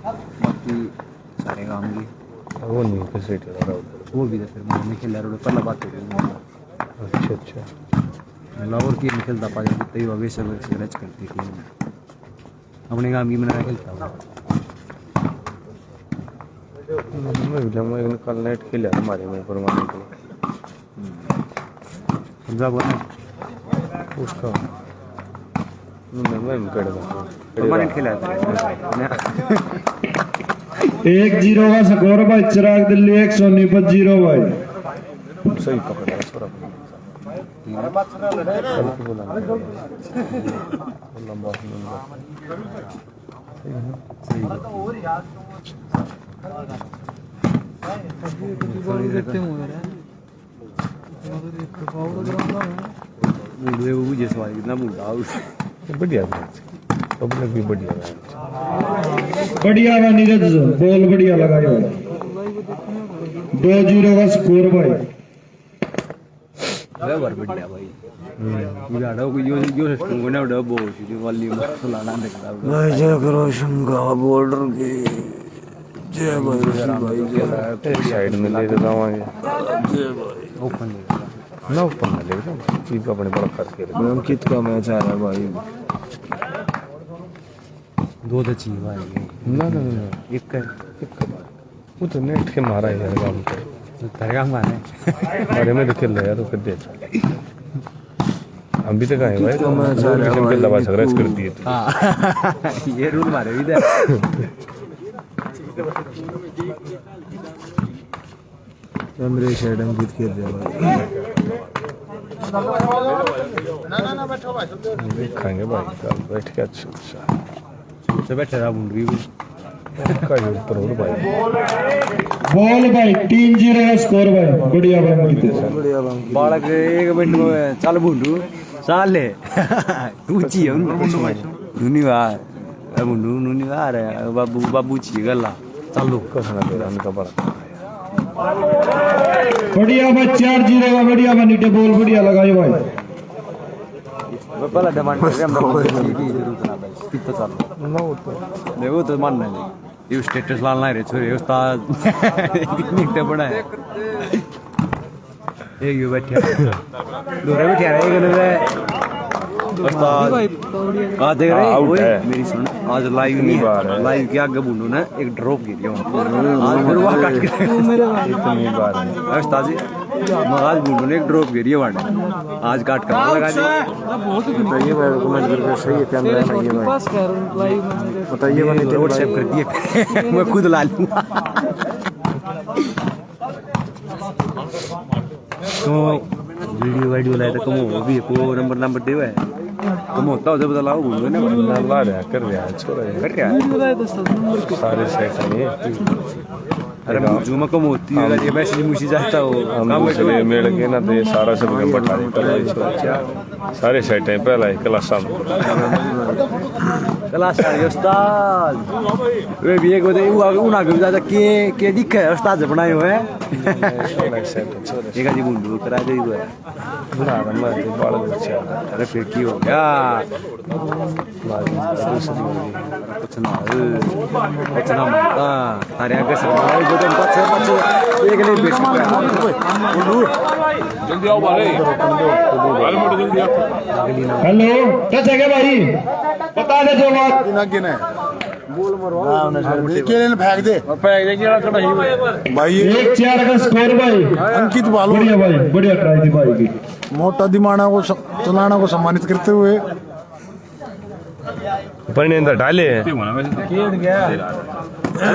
बाकी सारे काम की वो नहीं कैसे वो भी फिर मैं खेल रहा पहला बात हो अच्छा अच्छा लाहौर की नहीं खेलता पा कितने ही वैसे रच करती थी अपने काम की मैंने खेलता हूँ मैं कल नाइट खेला हमारे में परमानेंट के पंजाब उसका मैं परमानेंट खेला था 1-0 का स्कोर भाई। चिराग दिल्ली 1 सोनीपत 0 भाई। सही पकड़ा छोरा लंबा कितना मुंडा बढ़िया पब्लिक भी बढ़िया बढ़िया है नीरज बॉल बढ़िया लगाई भाई। 2-0 का स्कोर भाई। व्यवहार बढ़िया भाई उड़ाड़ा को यो सिस्टम को ना उड़ा बहुत सी वाली मसला ना देखता भाई जय करो शंका बॉर्डर की जय भाई साइड में ले जावांगे जय भाई ओपन ना ओपन ना ले चीज अपने बड़ा खर्च के अंकित का मैच आ रहा है भाई दो तो चाहिए भाई ना एक का वो तो नेट के मारा है यार काम पे तेरे काम माने अरे मैं तो खेल रहा यार तो कर दे हम भी तो कहे भाई तो मैं किस्म के दबा सक रहा कर दिए हां ये रूल मारे भी दे मेरे शेड अंकित खेल रहा भाई ना बैठो भाई देखेंगे भाई कल बैठ के अच्छा से बैठे रहा मुंडी का ऊपर और भाई बॉल भाई 3-0 का स्कोर भाई। बढ़िया भाई बढ़िया बालक 1 मिनट में चल बुंडू चल ले ऊंची है नुनी वार बुंडू नुनी वार बाबू ची गल्ला चलो कसना तेरा उनका बड़ा बढ़िया भाई। 4-0 का बढ़िया भाई। नीचे बॉल बढ़िया लगाई भाई। पहला डिमांड कर रहे हम जरूरत ना भाई कितना चल ना वो तो देखो तो मानना है ये स्टेटस लाना है रे छोरे उस्ताद कितनी इतना बड़ा है एक ये बैठा दोरे बैठा है एक ने उस्ताद आज देख रहे ओए मेरी सुन आज लाइव नहीं है लाइव के आगे बुंडू ना एक ड्रॉप गिरी आज फिर वहां काट के मेरे इतनी बार है उस्ताद जी आज बुंडू ने एक ड्रॉप गिरी है वाडे आज काट कर लगा दी बताइए भाई कमेंट करके सही है कैमरा नहीं है भाई बताइए मैंने व्हाट्सएप कर दिए मैं खुद ला लूंगा तो वीडियो लाए तो कम हो भी को नंबर देवा है कम होता हो जब बताओ बोलो ना ला रहा कर रहा है छोरा कर क्या सारे सेट है अरे जुमा कम होती है ये मैसेज मुझे जाता हो काम चले मेल के ना तो ये सारा सब बता देता सारे सेट है पहला क्लास सारे उस्ताद वे भी एक होते वो उना के ज्यादा के दिखे है उस्ताद बनाए हुए हैं एक जी बुंडू करा दे हुआ है बना रहा मैं तो बाल अच्छा अरे फिर की हो गया कुछ ना मानता सारे आगे सब जो तुम पछे एक नहीं बेच जल्दी आओ भाई जल्दी आओ हेलो क्या जगह भाई बता दे जो बात ना गिने बोल मरवा केले ने फेंक दे केला कड़ा ही भाई 1-4 का स्कोर भाई। अंकित बालू बढ़िया भाई। बढ़िया ट्राई थी भाई की। मोटा दिमाना को चलाना को सम्मानित करते हुए परिणेंद्र डाले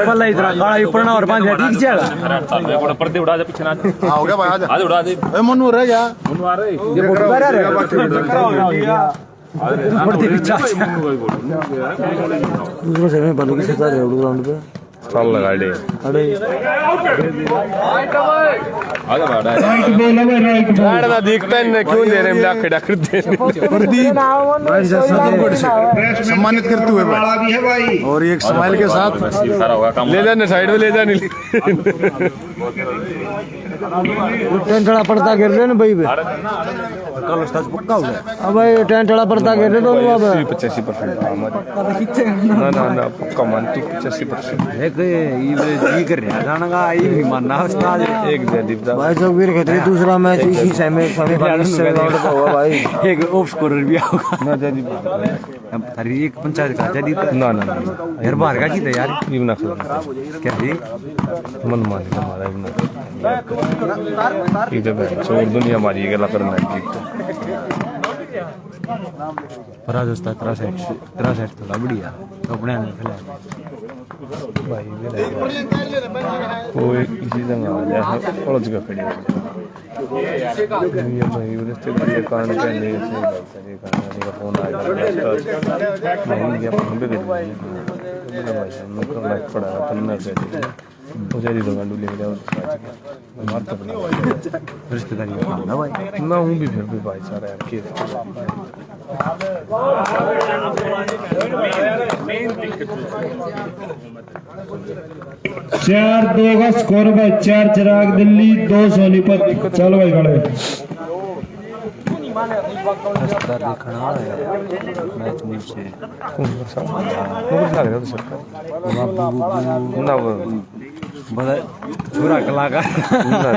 पल्ला इतना काला ऊपर ना और पांच ठीक जाएगा पर्दे उड़ा जा पीछे ना हो गया भाई आज उड़ा दे ए मनु रह जा मनु आ रही ये फोटो कर रहा है पर्दे पीछे दूसरे से में बालू के साथ है ग्राउंड पे चल लगा दे अरे आजा बाड़ा राइट बॉल है भाई। राइट बॉल ना देखता है क्यों दे रहे हैं लाख डाकर दे प्रदीप सम्मानित करते हुए भाई और एक स्माइल के साथ ले जाने साइड में ले जाने टेंट वाला पर्दा गिर रहे ना भाई बे कल स्टाज पक्का हो गया अब भाई टेंट वाला पर्दा गिर रहे दोनों अब 85% ना ना ना पक्का मानती 85%। एक ये कर रहा जाना का ये नहीं मानना उस्ताद एक जयदीप दा भाई जो वीर खतरी दूसरा मैच इसी सेमीफाइनल से लौट का हुआ भाई एक ऑफ स्कोरर भी होगा ना जयदीप अरे एक पंचायत का जदीद ना ना ना यार बाहर का जीता यार ये ना क्या जी मन मान हमारा भी ना ये तो चोर दुनिया हमारी गला करना जीत फराज उस्ताद 63 थोड़ा बढ़िया अपने ने खेला भाई मेरा कोई किसी जगह आ जाए और जगह खड़ी हो ये भाई उधर से ये कान पे ले से भाई कान का फोन आया नहीं ये फोन पे कर भाई मैं को लाइक पड़ा था ना से मुझे दी दुकान डूले गया मार तो बना रिश्तेदारी ना भाई ना हूं भी फिर भी भाई सारा यार के 4-2 का स्कोर भाई 4 चिराग दिल्ली 2 सोनीपत। चलो भाई खड़े रिश्तेदार देखना है मैच नीचे कौन सा वो बता रहा था सरकार ना वो बता पूरा कलाकार ना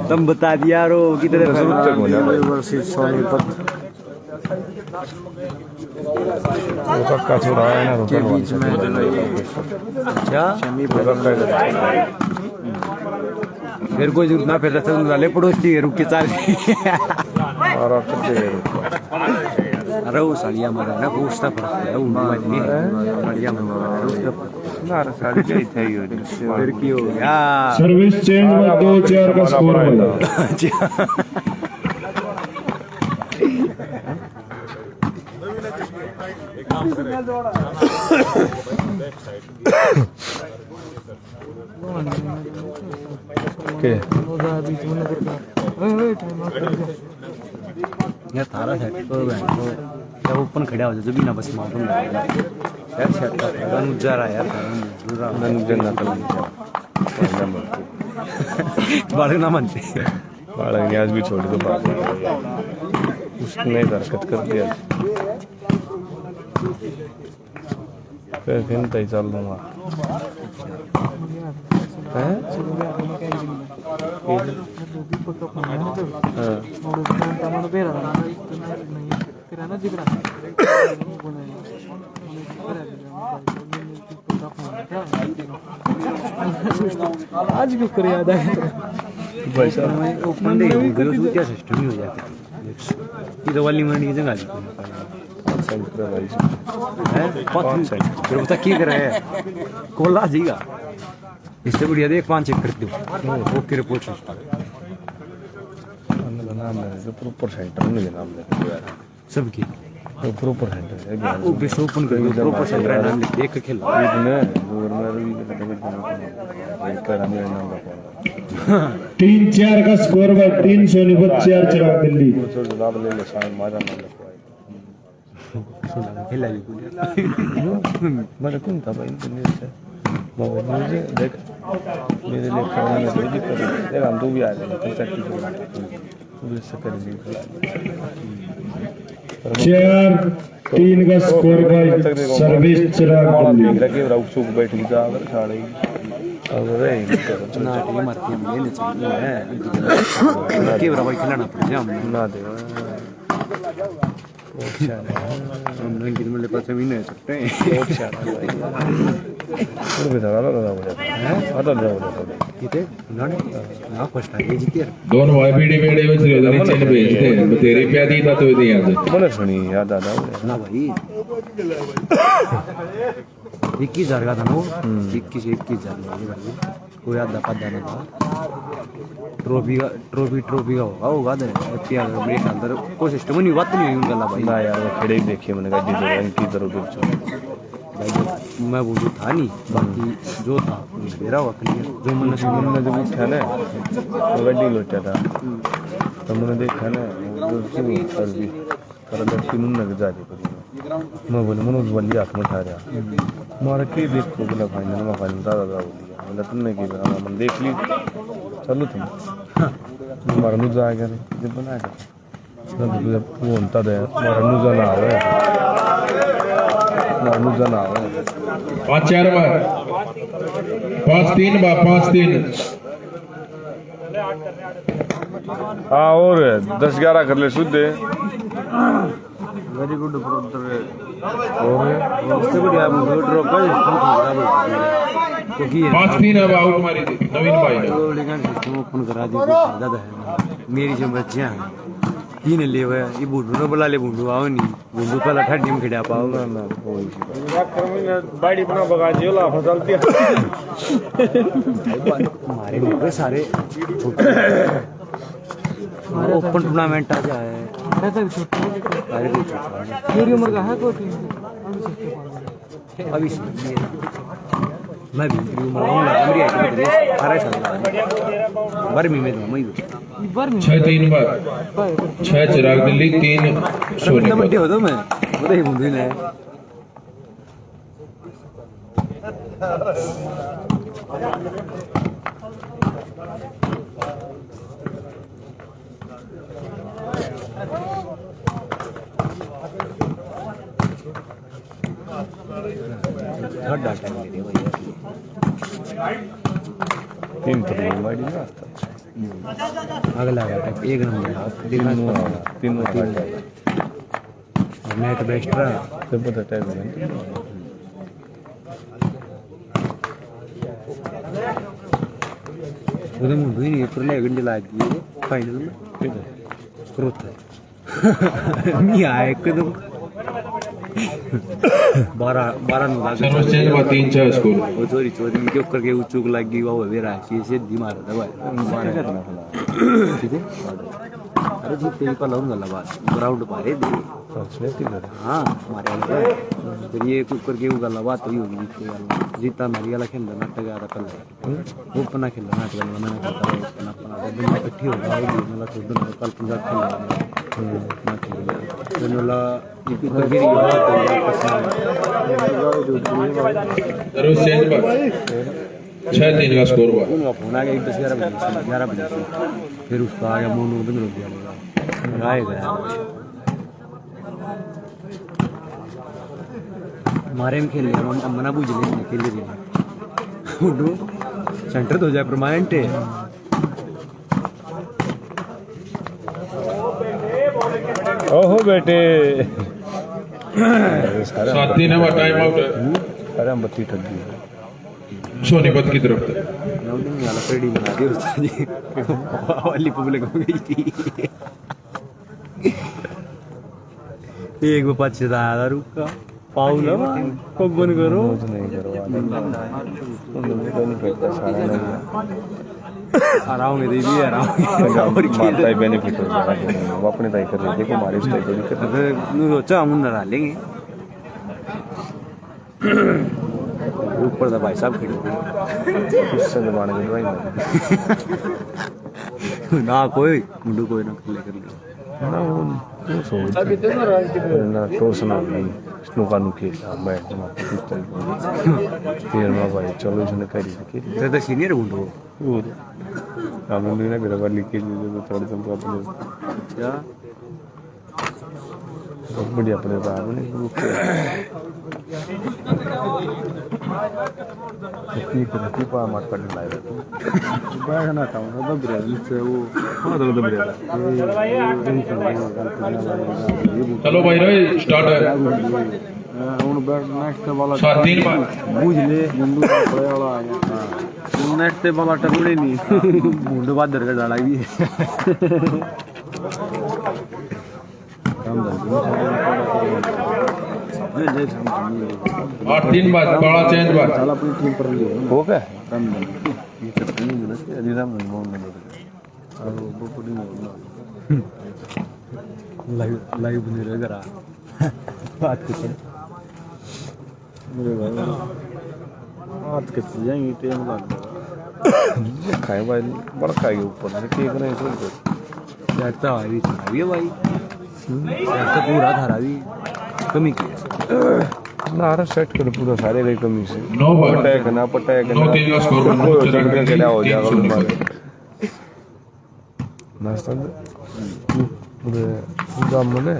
तुम बता दिया रो कितने जरूरत तक हो जाए वर्सेस सोनीपत का छोरा है ना के बीच में क्या फिर कोई जरूरत ना फिर रस्ते वाले पड़ोसी रुक के चाल और आप चलते अरे वो सालिया मारा ना पूछता पड़ता है वो नहीं सालिया मारा ना सारी गई थी ये फिर क्यों यार सर्विस चेंज में 2-4 का स्कोर भाई। के यार तारा सेट तो जब ओपन खड़ा हो जाए जब भी ना बस मालूम यार सेट का जा रहा है यार ननु जन्नत का बालक ना मानते बालक ने आज भी छोड़ दो बात उसने हरकत कर दिया फिर तय चल दूंगा आज क्यों कर याद आया भाई साहब ओपन डे हो गए तो क्या सिस्टम ही हो जाता है ये तो वाली मंडी की जगह है फिर बता क्या कर रहे हैं कोला जीगा इससे बढ़िया देख 5 चेक कर दो वो के रिपोर्ट नाम है जो प्रॉपर सेंटर में नाम है सबकी वो प्रॉपर सेंटर है वो बेस ओपन कर दो प्रॉपर सेंटर है नाम लिख के खेल इतने और मेरे भी कर मेरा नाम रखा 3-4 का स्कोर भाई 3 सोनीपत 4 चिराग दिल्ली। तो जवाब ले ले शायद मारा नाम रखवाए खेला भी मेरे कौन था भाई इंटरनेट से मोबाइल मुझे देख मेरे लिए खाना में कोई दिक्कत नहीं देख हम तो भी आ गए कंसर्ट की पूरे से कर ली 4-3 का स्कोर भाई सर्विस चिराग दिल्ली। लगे राउट चुप बैठ गया अगर खाड़ी अब रे ना टीम आती है लेने चाहिए है के बराबर खिलाना पड़ेगा हमने ना दे हम नहीं कितने मेरे पास भी नहीं सकते और भी लगा हो जाता है आता जाओ कितने ना फर्स्ट आ गई जीती दोनों भाई बीड़ी बेड़े में से नीचे ने भेजते हैं तेरी प्यादी था तो नहीं आते बोले सुनी याद आता ना भाई 21,000 का था ना 21,000 भाई कोई आधा पाधा ना था ट्रॉफी का होगा दे मेरे ख्याल से कोई सिस्टम नहीं बात नहीं हुई उनका भाई ना यार वो खड़े ही देखिए मैंने कहा जी इनकी तरफ भाई मैं वो जो था नहीं बाकी जो था मेरा हुआ क्लियर जो मैंने जब उठा ना तो गड्डी लोटा था तो मैंने देखा ना सर्विस कर लड़की मुन्ना के जा रही मैं बोले मनोज वाली हाथ में उठा रहा मार के देखो बोला फाइनल में फाइनल दादा बोलिया बोला तुमने की बना मन देख ली चलो तुम मरनु जा गया जब बना कर जब वो होता है मरनु जा ना आवे मरनु जा ना आवे 5-4 बार 5-3 बार 5-3 हाँ और 10-11 कर ले शुद्ध वेरी गुड ब्रदर और उससे बढ़िया मुझे ड्रॉप कर क्योंकि 5-3 अब आउट मारी थी नवीन भाई ने लेकिन सिस्टम ओपन करा दी ज्यादा है मेरी जो बच्चियां हैं तीन ले हुए ये बूढ़ू ने बुला ले बूढ़ू आओ नहीं बूढ़ू पहला ठंडी में खिड़ा पाओ ना कोई बाड़ी बना बगा जियोला फसलती हमारे मुंह पे सारे ओपन टूर्नामेंट आ जाए मेरी उम्र का है कोई अभी मैं भी उम्र मेरी है 18 साल का बर्मी में मैं 6-3 बार 6 चिराग दिल्ली 3 सोनी बड्डे हो तो मैं वो ही बूंदी ने थर्ड टाइम ले रहे भैया 3 तो बाड़ी ना अगला अटैक एक नंबर तीन नेट बेस्ट रहा जब पता टाइम है उधर मुंडू ही नहीं पर ले गंडे लाग गई फाइनल में क्रोथ नहीं आया एकदम 12 नु लाग सर्विस चेंज बार 3-6 स्कोर वो चोरी के ऊपर के चूक लग गई वो वेरा से दिमाग था भाई ठीक है अरे जी तेरी पर लाऊंगा लगा ग्राउंड पारे दे हां हमारे वाले फिर ये कुकर के गला बात हुई होगी जीता मेरी वाला खेल नाटक आ रहा कल वो पना खेल नाटक मैंने कहता है अपना दिन इकट्ठी हो गई मतलब खुद कल पंजाब खेल जनला ये कुकर की बात सर्विस चेंज बार 6-3 का स्कोर हुआ उनका फोन आ गया 11 बजे फिर उसका आ गया मोनू बंद हो गया गाय गया हमारे में खेल लिया हम मना बूझ ले खेल रहे उडो सेंटर तो हो जाए परमानेंट है ओहो बेटे 7-3 बार टाइम आउट अरे हम बत्ती ठग गई सोनीपत की तरफ से नौडिंग वाला पेड़ी बना दिया उस्ताद जी वाली पब्लिक हो गई थी एक वो 50,000 रुपया पाउला पगन करो नहीं करवा नहीं करता सारा नहीं आराम में दे दिया आराम मारता ही बेनिफिट हो जाएगा वो अपने तय कर रहे देखो हमारे इस टाइप की सोचा हम न डालेंगे ऊपर तो भाई साहब खड़े इससे दबाने के भाई ना कोई मुंडू कोई ना खेले कर लिया ना वो सोच ना टोस ना नहीं स्नूका नुके मैं ना कुछ तय फिर ना भाई चलो इसने करी के तो सीनियर मुंडू वो हम ने ना मेरा वाली के लिए तो थोड़ा सा अपने अच्छा बहुत बढ़िया अपने बाहर ने वो कितनी करती पा मत कर लाए थे बैठना था वो ब्रेल से वो हां तो ब्रेल चलो भाई रे स्टार्ट है ਹੁਣ नेक्स्ट वाला 7-3 बार बूझ ले मुंडू का पड़े वाला आ गया हां नेक्स्ट वाला टकड़े नहीं मुंडू बाद दर का डाला भी काम दर 8-3 बार बड़ा चेंज बार साला अपनी टीम पर लियो हो गया काम दर ये तो नहीं मिला अलीराम नहीं मोन में और वो पूरी लाइव बने रहेगा बात कुछ मेरे भाई बात करते जाएंगे टाइम लग जाएगा खाए भाई बड़ा खाएगा ऊपर से केक नहीं तो लगता है भी भाई तो पूरा धारा भी कमी की नारा सेट कर पूरा सारे गई कमी से 9 बार पटाया ना 9-3 का स्कोर बना चिराग दिल्ली क्या हो जाएगा 3 हमारे नाश्ता पूरे जाम ने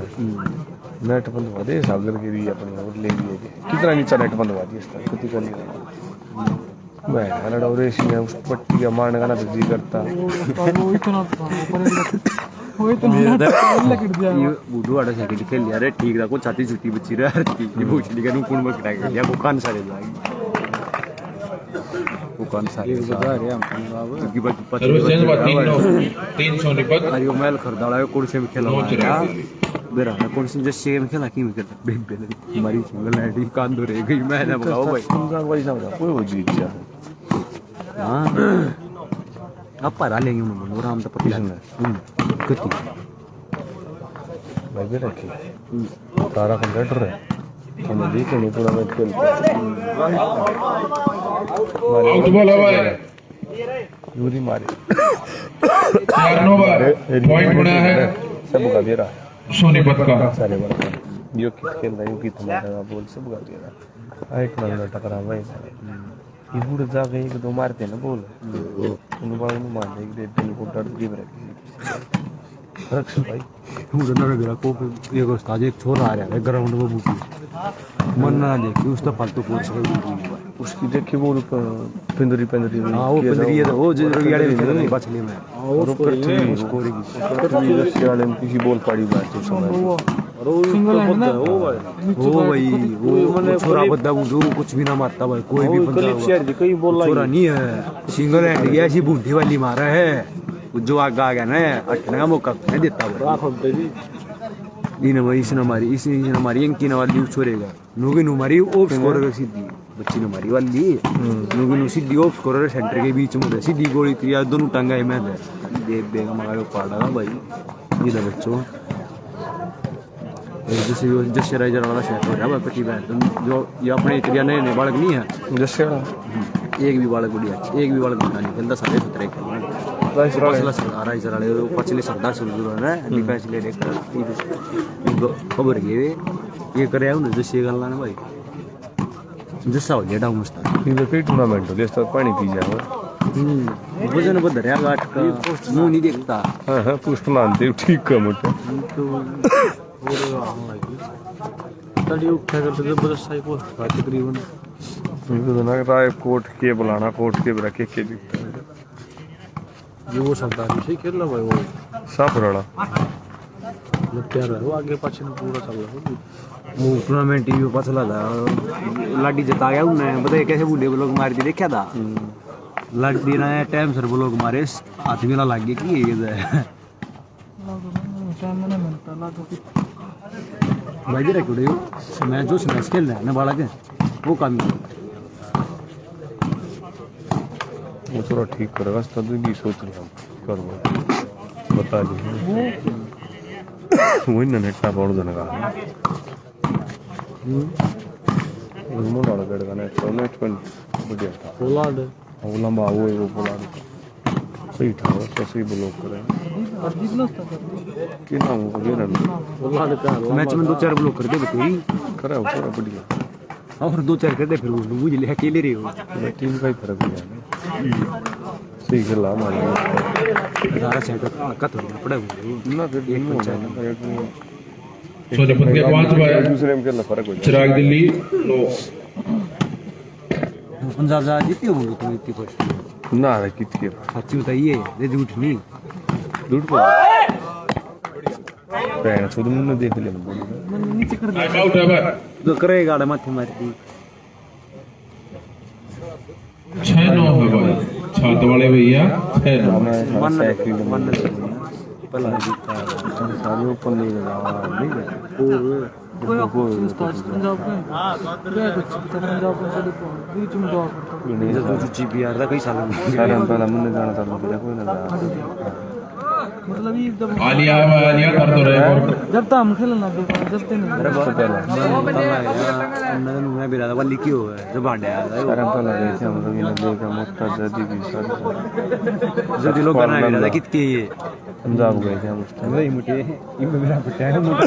नेट बंदवा दे सागर के लिए अपनी और ले लिए कितना नीचा नेट बंदवा दिया इसका कितनी करनी मैं ना डोरे सी उस पट्टी का मारने का ना जी करता ये बूढ़ो वाला सेकंड खेल लिया रे ठीक रहा को छाती छुट्टी बची रे हर की ये पूछली का कौन मत कटा गया वो कान सारे जाएगी वो कान सारे बता रहे हम बाबू की बात सर्विस बात 300 निपट अरे मैल खरदाड़ा कुर्सी में खेला बेरा ना कुर्सी जैसे में खेला की में खेला बिग बेल हमारी सिंगल हैंड कान दो रह गई मैं ना बताओ भाई पंजाब वाली ना बता कोई वो जीत जा हां अब परा लेंगे उन्होंने राम तो पति लगना कितनी भाई भी रखी तारा कंप्यूटर है हम देखे नहीं पूरा मैच खेलते आउट बॉल हवा है यूरी मारे 4 बार पॉइंट बना है सब का दे रहा सोनीपत का सारे बार यो कित खेल रहा है यो कित मार रहा बोल सब का दे रहा एक नंबर टकरा भाई ये बुढ़ जा गए एक दो मारते ना बोल उन बार उन मार दे एक दिन को डर की रख रख भाई मुझे ना लग रहा को ये उस्ताद एक छोरा आ रहा है ग्राउंड में बूटी मन ना देखी उसका फालतू कोर्स है उसकी देखी वो पिंदरी पिंदरी हां वो पिंदरी है वो जो यार नहीं बचली में और ऊपर स्कोर की रस्सी वाले में किसी बॉल पड़ी बात तो समझ सिंगल हैंड ना वो भाई वो मैंने छोरा बद्दा बूढ़ू कुछ भी ना मारता भाई कोई भी बंदा कई बॉल छोरा नहीं है सिंगल हैंड की ऐसी बूढ़ी वाली मारा है जो आगे आ गया ना अटने का मौका नहीं देता इन भाई इसने हमारी इनकी वाली छोड़ेगा नूगी नुमारी ओप स्कोरर सीधी बच्ची नुमारी वाली नूगी नु सीधी ओप स्कोरर सेंटर के बीच में सीधी गोली त्रिया दोनों टंगाई में देख देगा मगर पाड़ा भाई ये बच्चों जैसे राइजर वाला सेट हो रहा है पट्टी बैठ जो ये अपने त्रिया नए बालक नहीं है जैसे एक भी बालक बढ़िया एक भी बालक नहीं खेलता सारे सत्रह खेल पचले सरदार सुरजू है डिफेंस ले खबर ये करे ना जैसे गल ना भाई जैसा हो गया डाउन मस्त कई टूर्नामेंट हो गया पानी पी जाए वजन बदल रहा गाट का मुंह नहीं देखता हाँ हाँ पुष्ट मानते ठीक का मोटे उठा करते जबरदस्त साई को तकरीबन राय कोट के बुलाना कोट के रखे के ये वो सरदार से खेल रहा भाई वो साफ रड़ा प्यार है वो आगे पाछे में पूरा चल रहा है वो टूर्नामेंट टीवी पर चला था लाडी जता गया उन्हें बताया कैसे बूढ़े लोग मार के देखा था लाडी ना टाइम सर वो लोग मारे हाथ में लग गया कि ये भाई जी रखो मैं जो स्मैश खेल रहा है ना बाला के वो काम वो थोड़ा ठीक करेगा तब भी सोच रहा हूँ कर बता दी वही ना नेटा पड़ देने का मोटा लगा नेट तो नेट पर बढ़िया था पोलार्ड वो लंबा वो पोलार्ड सही था तो सही ब्लॉक करे कि ना वो ये ना पोलार्ड का मैच में 2-4 ब्लॉक कर दे बतेरी करे वो थोड़ा बढ़िया और 2-4 कर दे फिर वो मुझे ले अकेले रही हो टीम का ही फर्क है सही खेला हमारे सारा सेटअप का थोड़ा पड़ा हुआ ना फिर एक सोनीपत के 5 बार दूसरे में खेलना फर्क हो जाए चिराग दिल्ली 9 पंजाब जा जीती होंगी तुम इतनी खुश ना रे कितनी सच्ची बताइए ये झूठ नहीं झूठ को पैन खुद मुंह में देख ले नीचे कर टाइम आउट है भाई दो करेगा माथे मारती 6-9 है भाई छात वाले भैया 6-9 पहला जीता सारे ऊपर नहीं लगा नहीं कोई उस्ताद पंजाब का क्या कुछ पंजाब का बीच में दो जो जीपीआर का कई साल सारे हम पहला मुन्ने जाना चालू किया कोई ना मतलब एकदम आलिया कर दो रहे और जब तक हम खेलना जब तक नहीं अरे बहुत पहले मैं बिरादा वाली क्यों है जब बांटे आया था सारे पहला गए थे हम लोग ने देखा मोटा जदी की सारी जदी लोग करना बिरादा कितनी ये पंजाब गए थे हम उस टाइम नहीं मुझे ये मेरा बच्चा है मुझे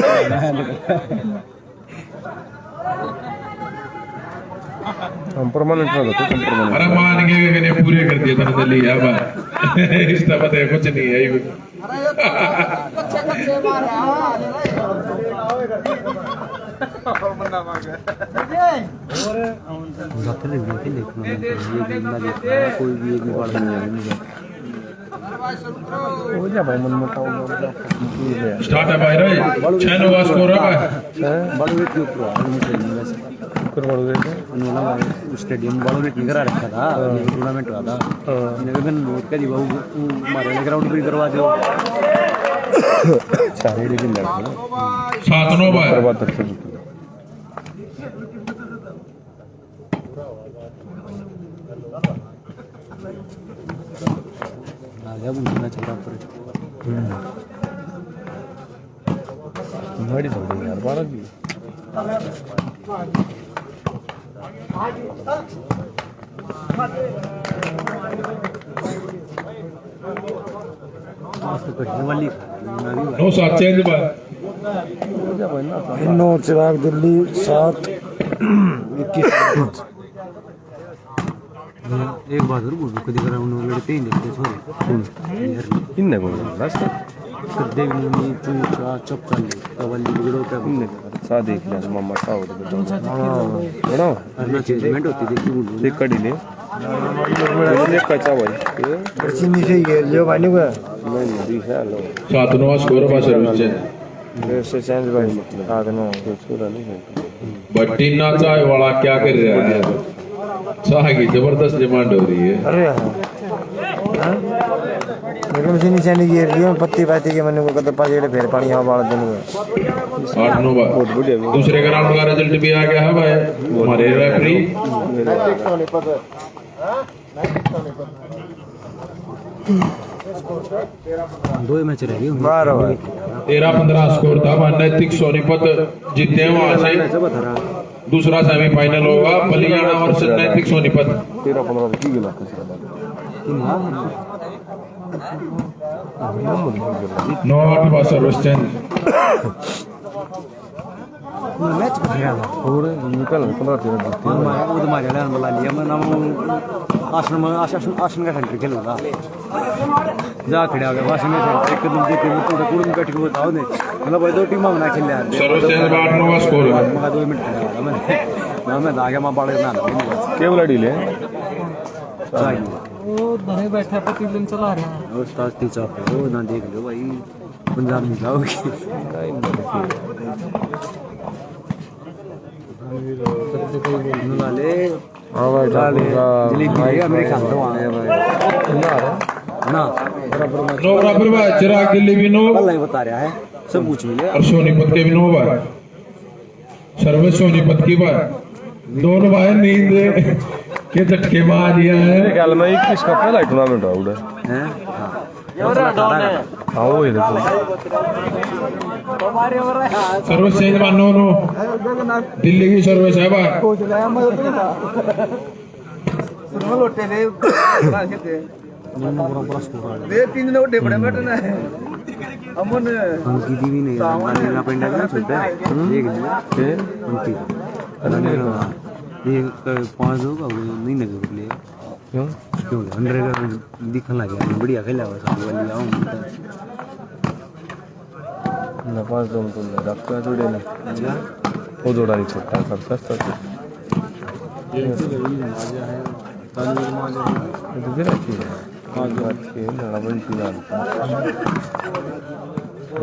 हम परमानेंट ना होते परमानेंट अरे मान के मैंने पूरे कर दिए तने दिल्ली अब इसका पता है कुछ नहीं है कोई भी एक बार नहीं हो जा भाई मन मोटा हो स्टार्ट है भाई रे 6 ओवर स्कोर है बड़े वेट के ऊपर कर पड़ गए थे स्टेडियम बड़े वेट नहीं करा रखा था टूर्नामेंट हुआ था मैंने नोट कर दी बाबू हमारे ग्राउंड भी करवा दो सारे दिन लड़के 7 ओवर बर्बाद तक से आगे बुझना चला पर बड़ी चल रही यार 12 की नो साथ चेंज बाय नो चिराग दिल्ली 7 एक बात और बोल कभी ग्राउंड में लड़के ही देखते छोरे किन्ने को बस सद्दे भी नहीं तू चुप चल कवली बिगड़ो क्या किन्ने सा देख ले मम्मा सा हो तो बड़ा करना चेंजमेंट होती थी कि बोल देख कड़ी ले ये कच्चा भाई चीनी से ये जो पानी का मैं नहीं है लो 7 ओवर स्कोर है सर्विस चेंज से चेंज भाई आ गए ना कुछ पूरा नहीं है बट्टी ना चाय वाला क्या कर रहा है चाय की जबरदस्त डिमांड हो रही है अरे लेकिन चीनी से नहीं गिर रही है पत्ती पाती के मैंने को कदम पाजे फिर पानी हवा वाला दिन में 8 ओवर दूसरे ग्राउंड का रिजल्ट भी आ गया है भाई हमारे रेफरी दो मैच रह गए 13-15 स्कोर था नैतिक सोनीपत जीते वहां से दूसरा सेमीफाइनल होगा बलियाना और नैतिक सोनीपत 13-15 की गिला not bus service change match खेला था और निकल 15-13 वो तो मारे लान बुला लिया मैं नाम आसन का सेंटर खेल रहा जा खड़े आ गए वासन में एक दिन देखे तो कुड़ में बैठ के बताओ ने मतलब भाई दो टीम में खेल रहे सर्विस चेंज 8 ओवर स्कोर है मैं 2 मिनट खेला मैं आ गया मैं बाड़े ना केवल डीले वो धरे बैठे पतीलन चला रहे हैं उस्ताद टीचर वो ना देख लो भाई पंजाब में जाओगे वाले हां भाई जलेबी है मेरे ख्याल से वहां ना नो बराबर भाई चिराग दिल्ली भी नो अल्लाह ही बता रहा है सब कुछ मिले और सोनीपत के भी नो भाई सर्विस सोनीपत की भाई दोनों भाई नींद के झटके मार दिया है ख्याल में 21 का पहला टूर्नामेंट हुआ उधर हैं हां वो है देखो सर्विस चेंज मानो नो दिल्ली की सर्विस है भाई उनकी दी भी नहीं ना पिंडा ना छोटा देख लिया उनकी ये 5 होगा वो नहीं लगे ले क्यों 100 का दिखने लगा बढ़िया खेला हुआ सब वाली आओ ना 5 दो तो रखा जोड़े ना वो जोड़ा नहीं छोटा सब सस्ता ये तो जरा की आज बात के ना बंटी ना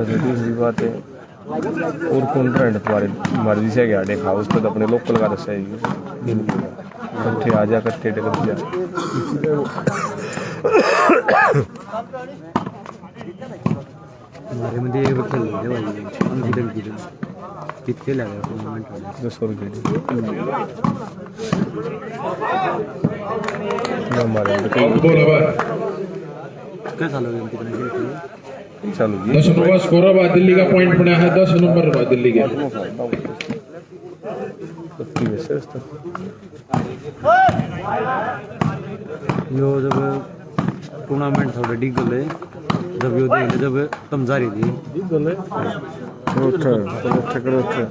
दूसरी बात है और कौन ट्रेंड तुम्हारी मर्जी से क्या देखा उस पर अपने लोकल का दस है इकट्ठे आ जा इकट्ठे टिकट जा हमारे में देख खेल रहे भाई उनकी डंकी कितने लगा टूर्नामेंट में 200 रुपये हमारे बोला भाई क्या साल हो गए कितने चलो 10 ओवर स्कोर है भाई दिल्ली का पॉइंट बना है 10 नंबर भाई दिल्ली के यो जब टूर्नामेंट थोड़ा डिगल है जब यो देख जब तुम जा रही थी डिगल है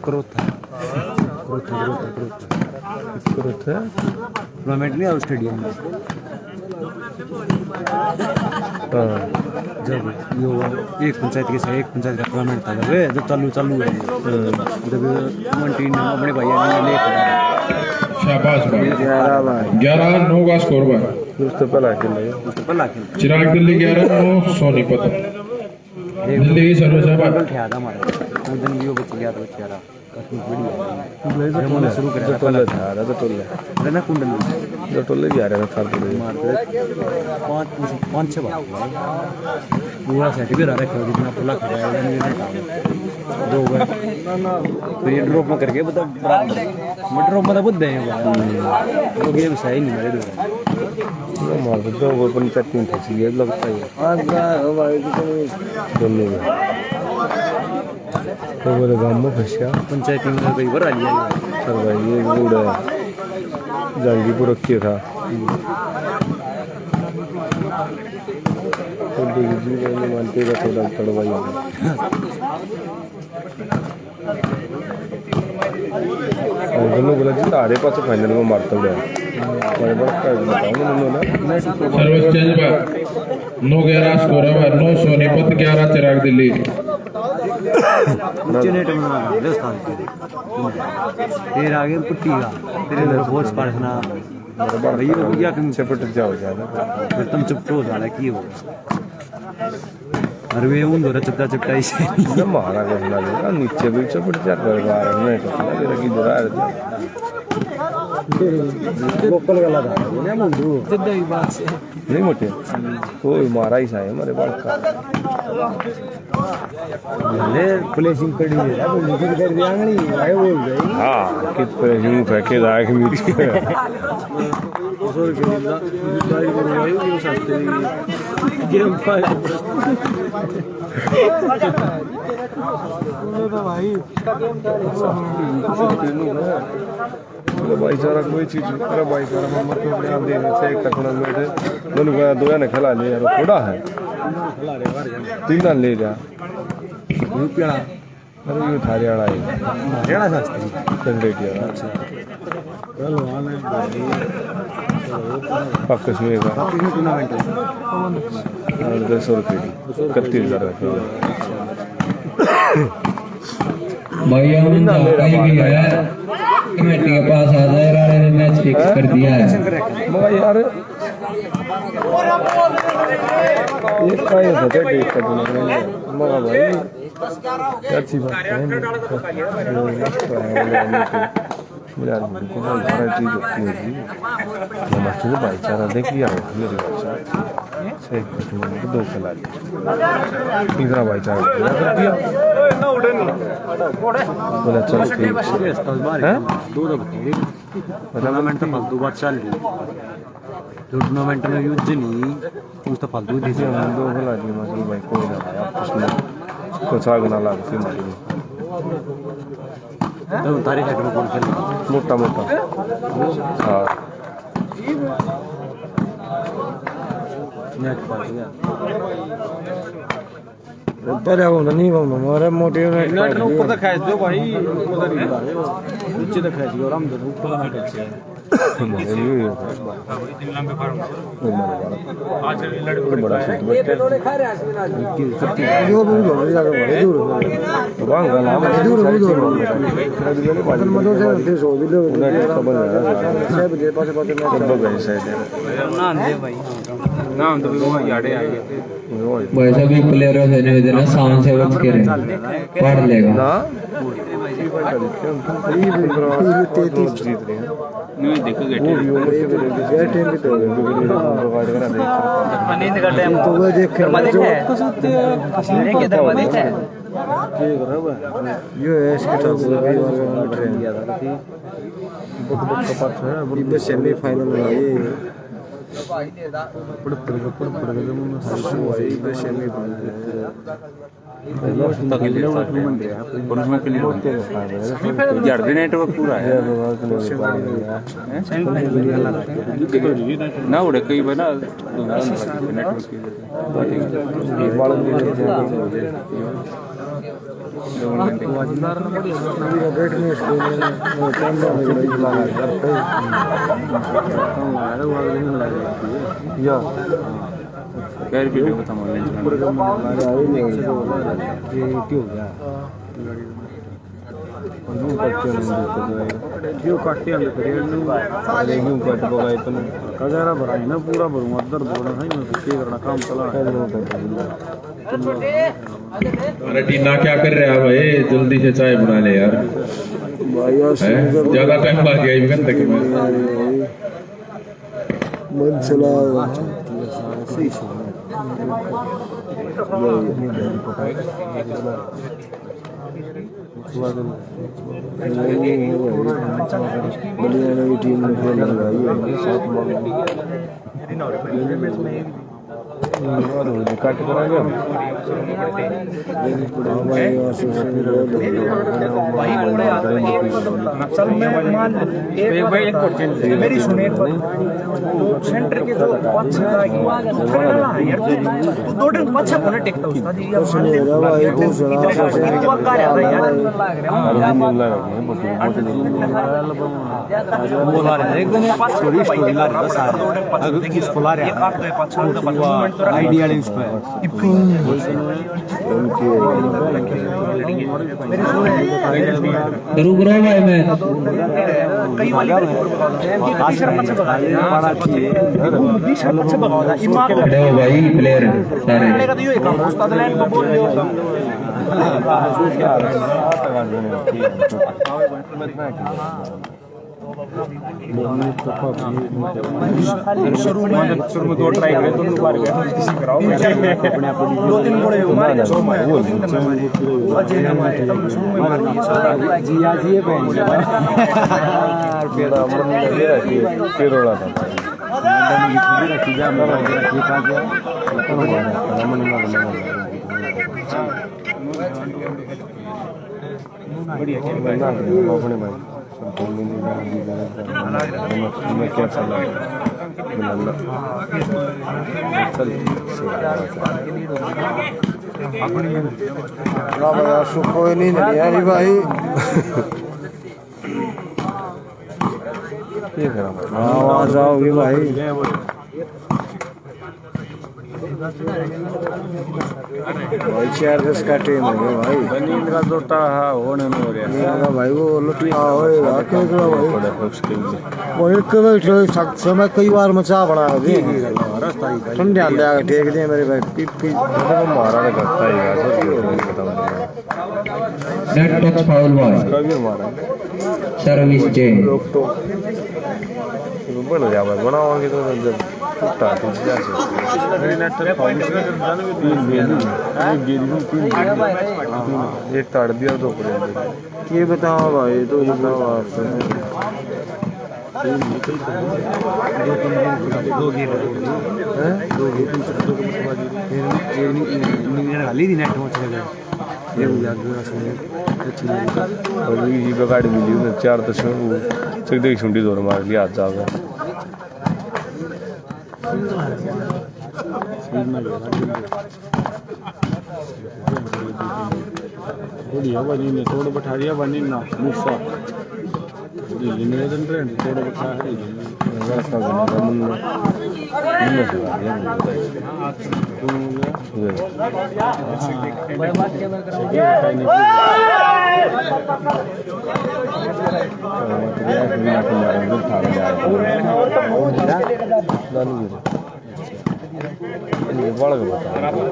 करो था टूर्नामेंट नहीं और स्टेडियम में जब यो एक पंचायत के साथ एक पंचायत का टूर्नामेंट था जब चालू है जब टीम अपने भैया ने ले शाबाश भाई 11-9 का स्कोर भाई उससे पहला खेल चिराग दिल्ली 11-9 सोनीपत दिल्ली की सर्विस है भाई ख्या था हमारे उस दिन भी वो बच गया था बेचारा शुरू करा अरे ना कुंडल टोले भी आ रहे थे पाँच छः बार पूरा सेट भी रहा रखा जितना पुला खड़ा दो गए फिर ये ड्रॉप में करके मतलब ड्रॉप में बुद्ध हैं तो गेम सही नहीं मेरे मार दो वो पंचायत टीम थी ये लगता है दोनों तो बोले गांव में फंसा पंचायत टीम में कई बार आ लिया सर भाई ये बूढ़ा जंगीपुर रखिए था तो जी ने मानते का थोड़ा तड़वाई दोनों बोला जी आधे पास फाइनल में मारता हुआ बड़े बड़ा सर्विस चेंज भाई 9-11 स्कोर है भाई 9 सोनीपत 11 चिराग दिल्ली नेट में राजस्थान फिर आगे पुट्टी का फिर फोर्स पढ़ना भैया से पट जाओ जाना फिर तुम चुप हो जाना की हो अरे वे उन दोरा चुपटा चुपटा इसे ना मारा करना देगा नीचे भी से पट जा कर रहा है तो लगी दरा है लोकल गला था ना मुंडू सिद्ध ही बात से नहीं मोटे तो मारा ही साहे हमारे बाल का ले प्लेसिंग कर दी है वो नीचे कर दिया नहीं आए बोल गई हां कित पे यूं फेंके जाए कि नीचे सॉरी के लिए गाड़ी को गई वो सस्ते गेम पाए भाई भाई सारा कोई चीज अरे भाई सारा मत तो ध्यान देने से एक तक बैठे दोनों का दो ने खिला ले यार थोड़ा है तीन ले जा रुपया अरे ये थारे वाला है हरियाणा शास्त्री कंडेटिया अच्छा चलो आने पाक कश्मीर का टूर्नामेंट है 200 रुपये 31,000 का भाई हम कहीं भी आया कमेटी के पास आ जाए राणे ने मैच फिक्स कर दिया है मगर यार ये काय होता है डेट का मगर भाई अच्छी बात है यार को हर चीज होती है जी मस्त भाईचारा देख लिया मेरे सही टूर्नामेंट 2 खिला तीसरा भाईचारा दिया बोला चलो ठीक है दो टूर्नामेंट तो फालतू बात चल रही जो टूर्नामेंट में यूज नहीं उस तो फालतू थी 2 खिला दी मसल भाई कोई ना उसमें कुछ आग ना लग फिर मारी तो तारीख है कौन खेल मोटा मोटा हाँ नेट पर गया पहले वो नहीं वो हमारे मोटे नेट ऊपर तक खींच दो भाई ऊपर तक नीचे तक खींच दो आराम से ऊपर तक खींच हमारे लिए आज लड़के बड़ा सूट बैठे जो दूर हो जाएगा भाई दूर तो बांगा नाम दूर दूर मदो से 100 किलो खबर है सब जे पास पास में सब गए शायद नाम दे भाई नाम तो वो याडे आ गए भाई सभी प्लेयरों से निवेदन है साउंड से बच के रहे पढ़ लेगा ना जीत रहे हैं नहीं देखोगे वो भी उम्र के टाइम भी तो प्रोवाइड करा दे नींद का टाइम तो वो देख के लेके दरवाजे से ये है इसके साथ भी ट्रेन किया था बुक का पास है ये सेमीफाइनल में ये नेटवर्क पूरा है ना उड़े कई बार ना नेटवर्क पूरा भरूंगा दर्द होना है करना काम चला अरे टीना क्या कर रहा है भाई, जल्दी से चाय बना ले यार, ज्यादा टाइम लग गया एक घंटे में। मन चला बलियाना की टीम ने खेल लगाई है कट कराएगा मेरी सुने सेंटर के जो दो दिन अच्छा कोने टेकता उसका जी बोला रहे एकदम स्टोरी ला रहा सारा अगर किस बोला रहा आइडिया इंस्पायर करूँ भाई मैं कई वाली खड़े हो भाई प्लेयर सारे शुरू में दो ट्राई करे तो बार गए किसी कराओ दो तीन बड़े हमारे शुरू में जी आज ये पहन पेरोड़ा था बढ़िया क्या चला कोई नहीं यारी भाई आवाज आओगी भाई भाई चार्जेस का टीम है भाई नींद का लोटा होने में हो रहा भाई वो लोटा होएगा केकड़ा भाई वो एक समय कई बार मचा बना दे ठंडे ले आके टेक दे मेरे भाई पी मारा करता ही नेट टच फाउल बॉल कभी मारा सर्विस चेंज तो बन जा भाई बनाओगे तो टूटा टूट जाए एक ताड़ दिया तो ये बताओ भाई तो बताओ आपसे गाड़ी मिली चार तो सकते छुंडी दौर मार लिया हाथ जाओगे बनी ने थोड़ा बैठा दिया बनी ना मुस्सा दिल्ली में जन रहे थोड़ा बैठा है रास्ता बना मन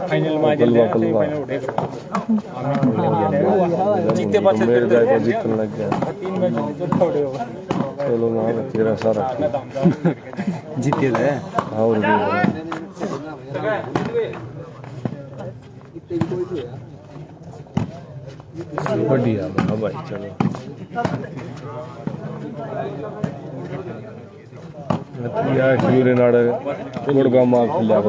फाइनल में मेरे जाएगा जीतने लग गया चलो ना तेरा सारा जीते थे और बढ़िया भाई चलो सूर्यनाड़ गुड़गांव माफ लिया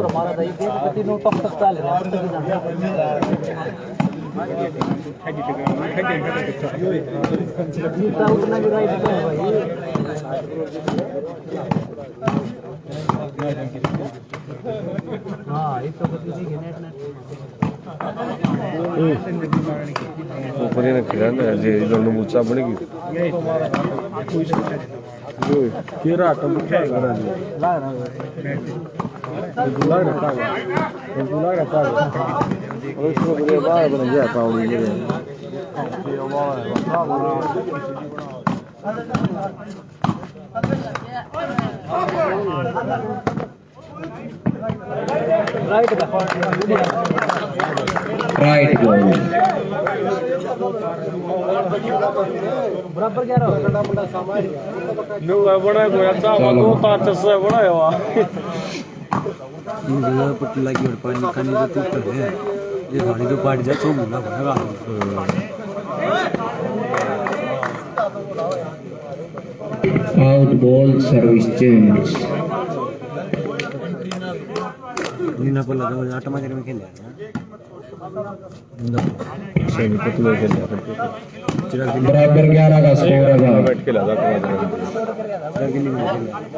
ऊपर ही खिला ना जे दोनों मुच्चा बनेगी फिर आटम क्या करा जी गुलाब रखा है और इसको बड़े बाहर बन गया पावड़ी मेरे राइट बॉल बराबर क्या रहा है बड़ा सामान नो बड़ा कोई अच्छा दो तार से बड़ा है वाह इन जगह पर लगी और पानी निकालने का तो है ये गाड़ी तो पाट जाए तो मुंडा बनेगा आउट बॉल सर्विस चेंज नीना पर लगा हुआ आटा मार में खेल रहा सेमी को तो खेल रहा बराबर 11 का स्कोर है भाई बैठ के लगा था है कि नहीं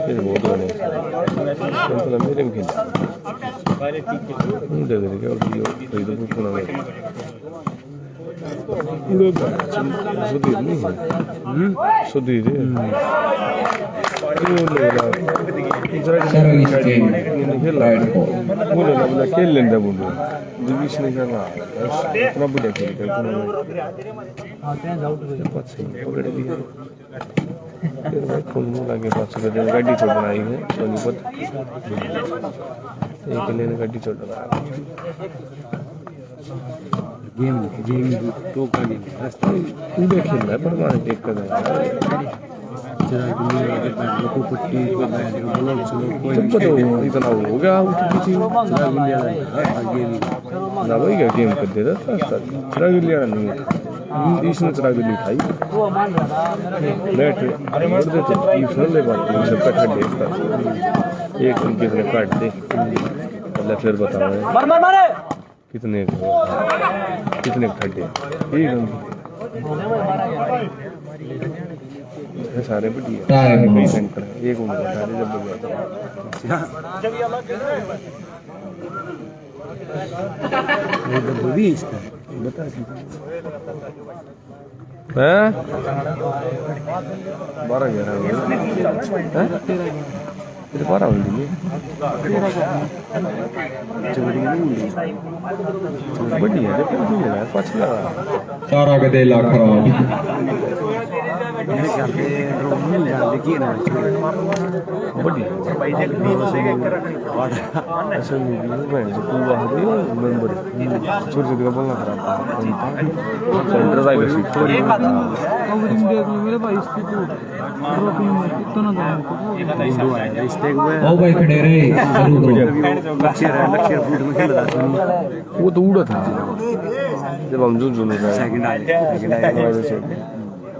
ये बहुत बड़े तो मेरे में खेल दे दे के और कोई तो पूछो ना लोग सुधी नहीं है सुधी रे सर्विस चेंज राइट बॉल बोलो ना बोला खेल लेंदा बोलो दिविश नहीं करना इतना बुढ़ा खेल कर पकड़ दिया फिर मैं फोन में लगे पास से गाड़ी छोड़ बनाई है सोनीपत एक लेने गाड़ी छोड़ रहा गेम तो का गेम रास्ता उधर खेल रहा है पर मार टेक कर रहा है जरा कि मेरे पैर को पट्टी को बैठ के ब्लॉक चलो कोई तो इतना हो गया उनकी किसी चला लिया गेम ना भाई क्या गेम कर दे रहा था चिराग लिया नहीं इसने चिराग ली खाई लेट बढ़ देते इसने ले बात सबका ठंड दे एक उनके ने काट दे अल्लाह फिर बताओ कितने खड्डे ठीक है सारे बढ़िया टाइम कई सेंटर है एक उनका सारे जब बढ़िया ये तो भी इसका बता हैं 12-11 हैं तेरे 12 होंगे बढ़िया है फिर भी है पछला सारा के लाख खराब मेरे ख्याल से ड्रोन नहीं जान देखिए ना बढ़िया ऐसा नहीं मैं जो पूरा है मेंबर छोटे का बोलना खराब सेंटर का इसी कवरिंग देख लो मेरे भाई इसकी तो ड्रॉपिंग में कितना दाम दो आया स्टेक में ओ भाई खड़े रे चालू करो लक्ष्य फूड में खेल रहा था वो तो उड़ा था जब हम जो सेकंड आए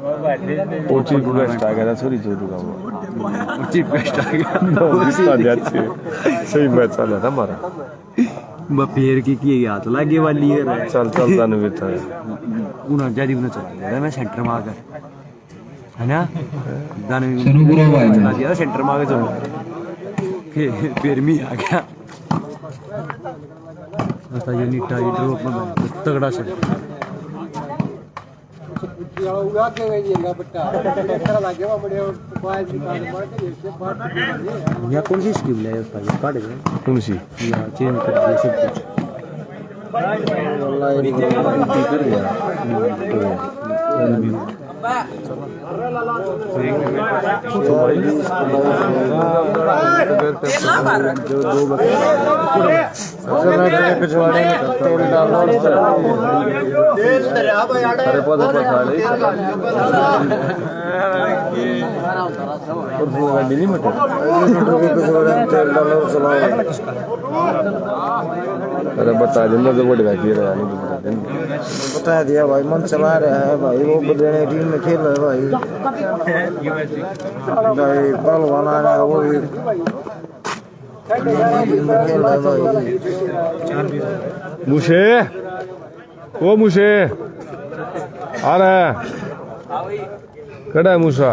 वो चीज बेस्ट आ गया था सॉरी जो दूंगा वो चीप बेस्ट आ गया अच्छे सही मैच चल रहा था हमारा फिर की हाथ लागे वाली है चल चलता नहीं भी था उन्हें ज्यादा उन्हें चला गया मैं सेंटर में आकर है ना दाने शुरू करो भाई चला दिया सेंटर में आकर चलो फिर मी आ गया बता ये नीटा ये ड्रॉप में तगड़ा से या कौन सी स्कीम ले उसका ये काट गए कौन सी या चेंज कर दिया सब कुछ कर दिया जो दो अरे पौधे पर साले और वो गाड़ी नहीं मटे अरे बता देना तो बढ़ गया रहा नहीं बता दिया भाई मन चला रहा है भाई वो बदले टीम में खेल रहा है भाई पहलवान आ रहा है वो भी खेल रहा है भाई मुझे वो मुझे आ रहा है कड़ा है मूसा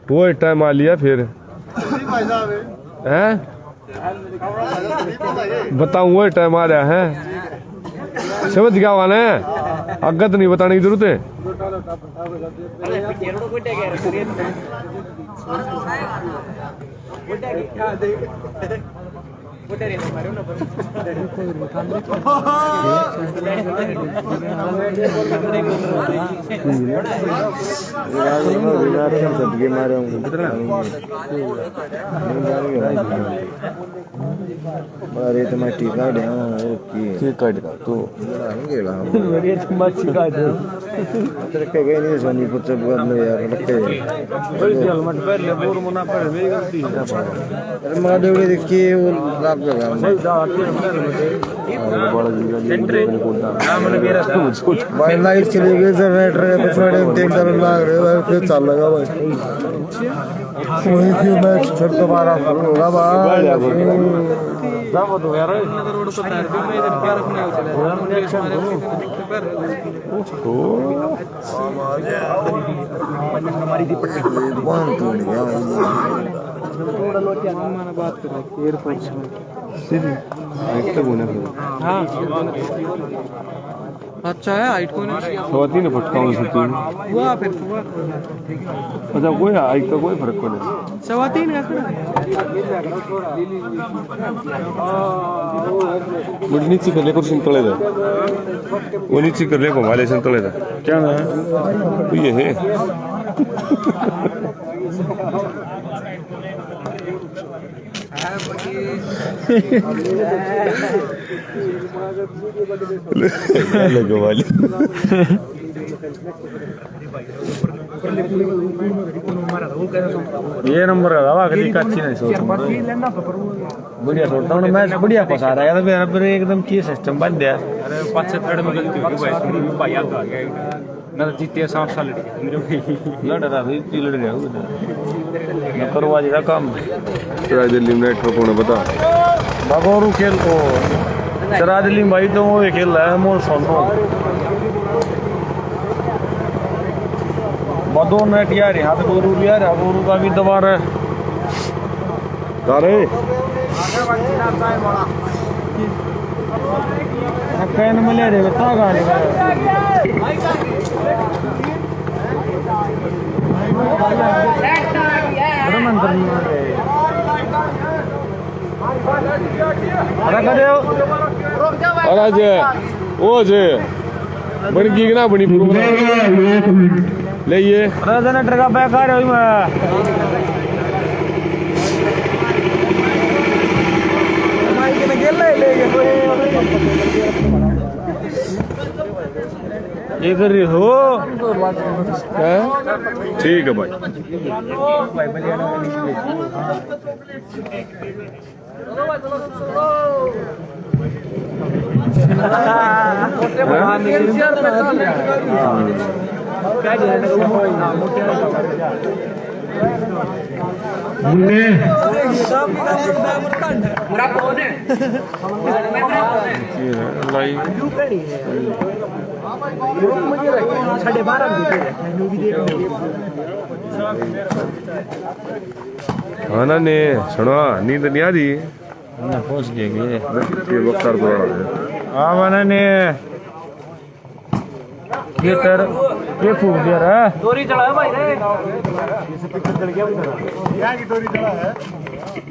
वो टाइम आ लिया फिर हैं बताऊं वो टाइम आ रहा है समझ गया वाला है अगत नहीं बताने की जरूरत है अरे तो मैं टीका दे की काट का तो गेला मेरी तो मच्छी काट तेरे के गए नहीं सोनी पुत्र कर ले यार रखे कोई हेलमेट पहन ले बोर मना पर मेरी गलती है अरे मैं देवड़ी देखी वो लाभ लगा बड़ा जीवन भाई लाइट चली गई जनरेटर के पिछवाड़े देख कर लाग रहे भाई फिर चल लगा भाई वही फिर मैं फिर दोबारा शुरू होगा भाई सब तो यार रोड पर टायर पे मैं इधर क्या रखने आया चला हमारी दी पट्टी बंद तोड़ गया थोड़ा लोटिया माना बात कर रहा है एयरपोर्ट से सीधी हाइट तक होने हां अच्छा है हाइट को नहीं 3 फुट का हुआ फिर हुआ अच्छा कोई हाइट का कोई फर्क नहीं 3.5 का मुझे नीचे कर ले कुर्सी तले दे वो नीचे कर ले को वाले से तले दे क्या है ये है लगो वाली ये नंबर है दवा कभी कच्ची नहीं सोच बढ़िया सोचता हूँ मैं बढ़िया फंसा रहा है फिर एकदम की सिस्टम बन गया अरे 5 थर्ड में गलती हो गई भाई याद आ गया मैं तो जीते 7 साल लड़ रहा थी लड़ गया मैं करो आज का काम चला दिल्ली में नेटवर्क होने बता बागोरू खेल को चरा दिल्ली में भाई तो वो खेल रहा है मोर सोनो बदो नेट यार यहाँ पे गोरू भी यार गोरू का भी दबा रहा है तारे कैन में ले रहे बता गाने अरे जे ओ जे बन की ना बनी ले ये जनरेटर का बेकार है मैं ये कर रही हो ठीक है भाई हाँ ना ने सुनो नींद नहीं आ रही पहुंच गए ये वक्तार पुराना है हाँ मैंने ने ये तर ये फूक दिया रहा चोरी चला है भाई रे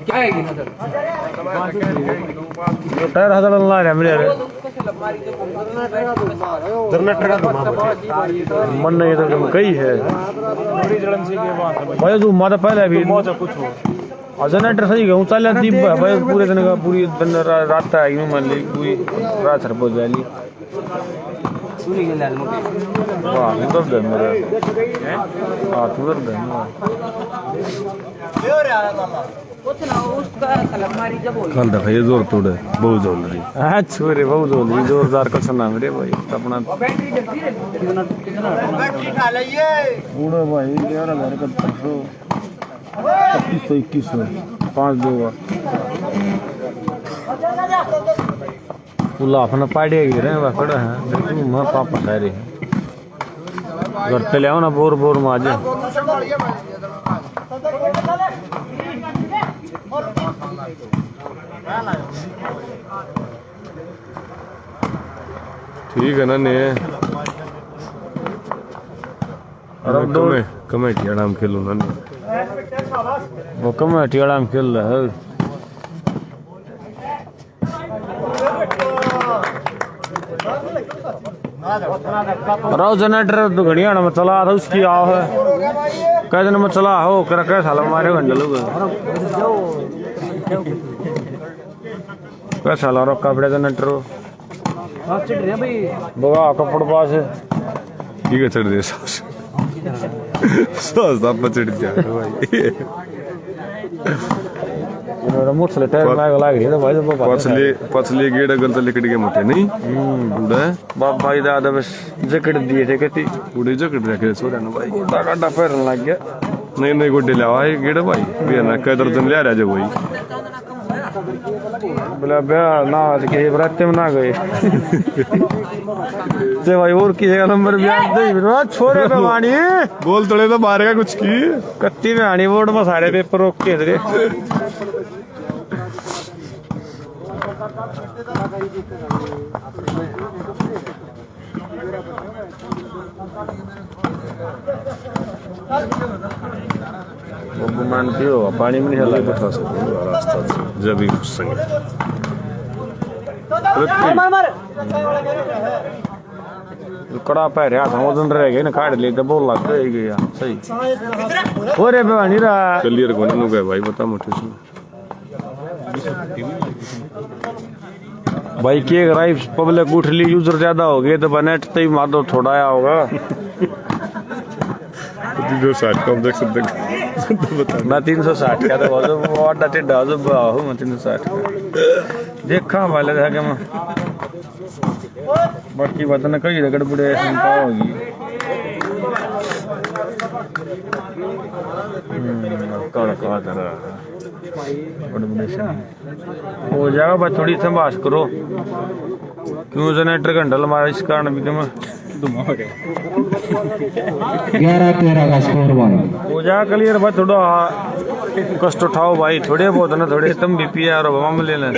क्या है ये टायर हदल ला रहा मेरे मन नहीं तो कई है भाई जो माता पहले भी कुछ हो जनरेटर सही गया चल दीप भाई पूरे दिन का पूरी दिन रात है यूं मान ली पूरी रात सर पहुंच जाली वाह दर्द है मेरा हाथ दर्द है कल देखा ये जोर तोड़े बहुत जोर रही हाँ छोरे बहुत जोर जोरदार कसम ना मेरे भाई अपना बूढ़ो भाई 11,000 5 देगा पुला अपना पाड़े गिरे हैं खड़ा है लेकिन मैं पापा कह रहे हैं घर पे ले आओ ना बोर बोर में आ जाए ठीक है ना ने और अब दो कमेटी आराम खेलो ना ने वो कमेटी वाला में खेल रहा है राव जनरेटर तो घड़िया में चला था उसकी आओ है कई दिन में चला हो कर साल हमारे घंटे लोग क्या साल और कपड़े जनरेटर बगा कपड़ पास ठीक है चढ़ दे सॉस आप चढ़ जा भाई मोटरसाइकिल टायर में लग रही है भाई पछले गेड़ अगर तो लिकट के मोटे नहीं उड़ा बाप भाई दादा बस जैकेट दिए थे कहती उड़े जकड़ रखे सोरा ना भाई काटा पैरन लग गया नहीं गोडे ले भाई गेड़ भाई भी ना कदर दिन ले आ जा भाई बोला ब्याह ना के रात में ना गए ते भाई और किसी का नंबर ब्याह दे छोरे पे वाणी बोल तोड़े तो मारेगा कुछ की कत्ती में आनी बोर्ड में सारे पेपर रोक के थे मान पियो पानी में नहीं हला बता सकते रास्ता जब भी कुछ संग कड़ा पैर हाथ मोदन रह गए ना काट ले तो बोल लग गया सही हो रे बेवानी रा क्लियर कोने नु गए भाई बता मोटे से भाई के राइफ पब्लिक उठ ली यूजर ज्यादा हो गए तो नेट तई मादो थोड़ा आया होगा 360 कम देख सकते बता मैं 360 का तो वाटा टेढ़ा जो बाहु मैं 360 का देखा वाले था कि मैं बाकी बात ना कई गड़बड़े संपा होगी कड़का तरह गड़बड़े से हो जाएगा बस थोड़ी संभाष करो क्यों जनरेटर घंटा हमारा इस कारण भी मैं 11-13 का स्कोर भाई हो जा क्लियर भाई थोड़ा कष्ट उठाओ भाई थोड़े बहुत ना थोड़े तुम भी पिया और हम ले लें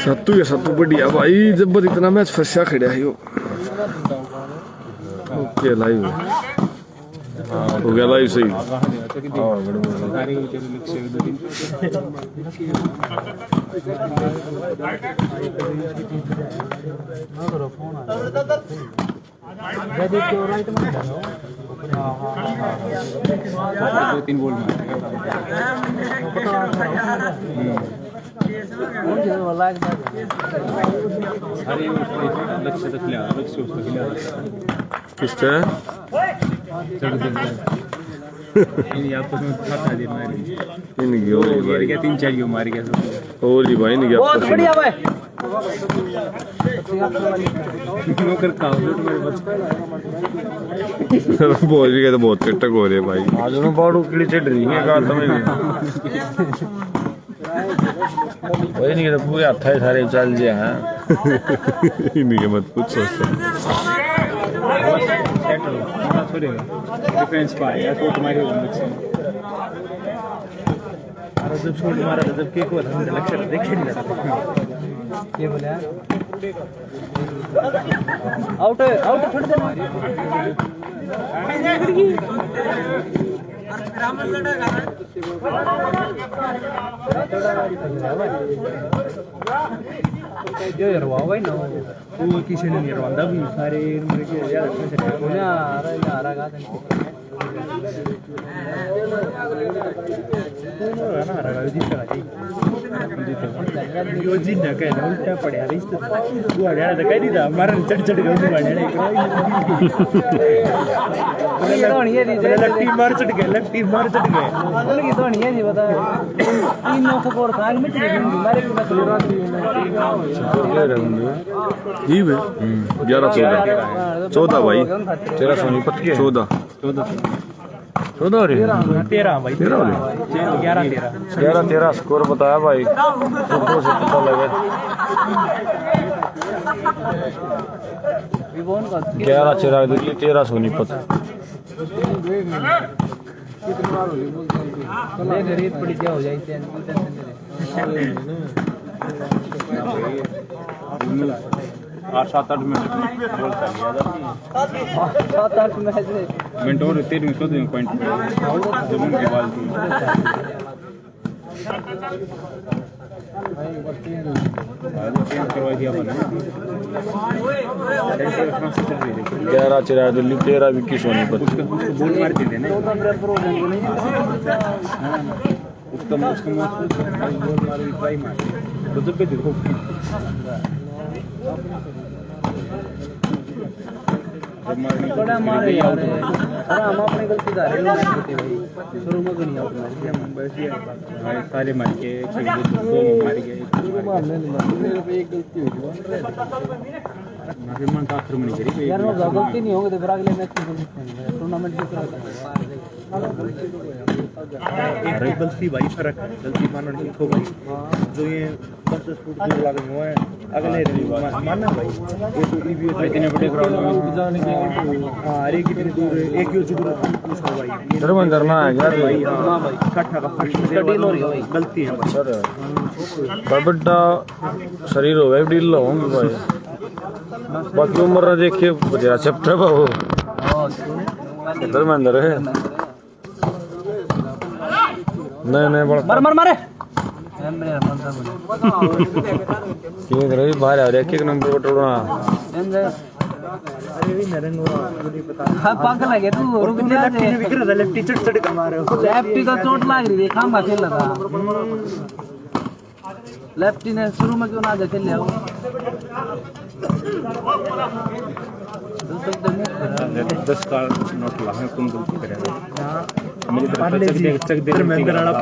सत्तू बढ़िया भाई जब इतना मैच फंसा खड़ा है ओके लाइव हो गया लाइव सही दो-तीन गोल किसका इनकी होली भाई 3-4 मार गया होली भाई इनकी बहुत बढ़िया भाई बोल भी गए तो बहुत टिकटक हो रहे भाई आज में बाड़ू कीड़ी चढ़ रही है कार तुम्हें वही नहीं तो पूरे हाथ है सारे चल दिया है इनके मत पूछ सोचता डिफेंस पर आया तो तुम्हारे जब छोड़ मारा था जब केक हुआ था मुझे लक्ष्य देखे नहीं रहा ये बोला आउट आउट छोड़ दे जो यार भाई ना वो किसी ने नहीं रवांदा भी सारे मेरे के यार अच्छे से ना आ रहा गा ना आ रहा गा यो जी न कहना उल्टा पड़या रिश्ते वो हड़ाड़ा तो कह दी था मारन चढ़ चढ़ के उन्हें हड़ाड़ा ये धोनी है जी लट्टी मार चढ़ गए उनकी धोनी है जी बता 3 था मिट गई मारे की मत जी भाई 11-14 भाई 13 सोनीपत के 14 रे 13 भाई 11-13 स्कोर बताया भाई फोटो से पता लगे 11 चिराग दिल्ली 13 सोनीपत गरीब पड़ी क्या हो जाए 7-8 मिनट 7-8 मैच मिनट और 3 मिनट पॉइंट जमीन के बाद करवा दिया 11 चिराग दिल्ली 13 विक्की सोनीपत बोल मार देते ना उसका बोल मार ट्राई मार तो जब भी देखो बड़ा मारे यार अरे हम अपनी गलती कर रहे हैं भाई शुरू में नहीं आउट मार दिया बस ये सारे मार के 2 मार गए एक गलती हुई फिर मन का आक्रमण करी यार वो गलती नहीं होगी तो फिर अगले मैच में टूर्नामेंट की तरह एक गलती भाई फर्क है गलती मानना नहीं खो भाई जो ये 10 फुट दूर लगे हुए हैं अगले मानना भाई ये तो भी इतने बड़े ग्राउंड में जाने के हां अरे कितनी दूर एक ही दूर उसको भाई धर्म करना है यार भाई हां भाई इकट्ठा का फर्स्ट में डील हो रही है भाई गलती है भाई सर बड़ा शरीर हो गए डील होंगे भाई बाकी उम्र देखिए बजा चैप्टर बाबू धर्मेंद्र है नहीं बड़ा मर मारे ये रही बाहर आ रहा है एक नंबर पर टोड़ना अरे भी नरेंद्र मुझे पता हां पंख लगे तू रुक जा लेफ्टी ने विकेट लेफ्टी चढ़ के मारे लेफ्टी का चोट लग रही है काम का खेल रहा लेफ्टी ने शुरू में क्यों ना आगे खेल लिया 10 का नोट ला है तुम गलती करेगा मेरी तरफ चक दे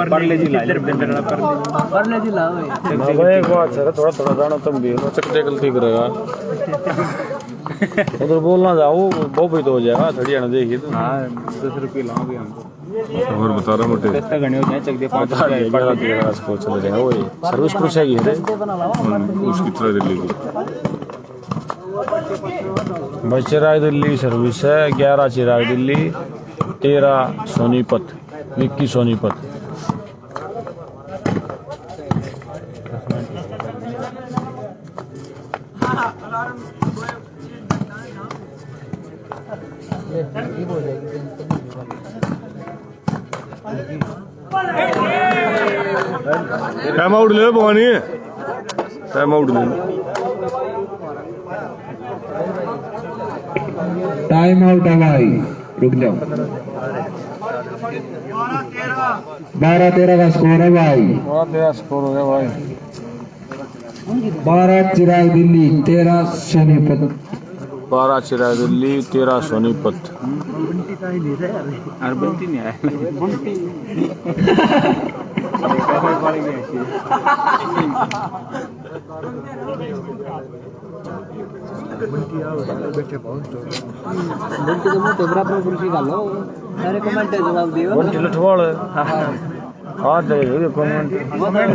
परले जी ला परले जी ला भाई एक बात सर थोड़ा जानो तुम भी नो चकते गलती करेगा उधर बोलना जाओ बहुत भी तो हो जाएगा थोड़ी आना देखिए तो हां 10 रुपए लाओगे हमको और बता रहा मोटे पैसा गणे हो जाए चक दे 5 को चले जाएगा वही सर्विस क्रूज है ये उसकी तरह दिल्ली की भाई चिराग दिल्ली सर्विस है 11 चिराग दिल्ली 13 सोनीपत विक्की सोनीपत टाइम आउट ले भवानी टाइम आउट ले टाइम आउट है भाई रुक जाओ 12-13 का स्कोर है भाई 13 स्कोर हो गया भाई 12 चिराग दिल्ली 13 सोनीपत 12 चिराग दिल्ली 13 सोनीपत और बनती नहीं आया बैठे बहुत बंटी के मोटे बराबर कुर्सी का लो सारे कमेंट जवाब दियो बंटी लठवाल हां दे दे कमेंट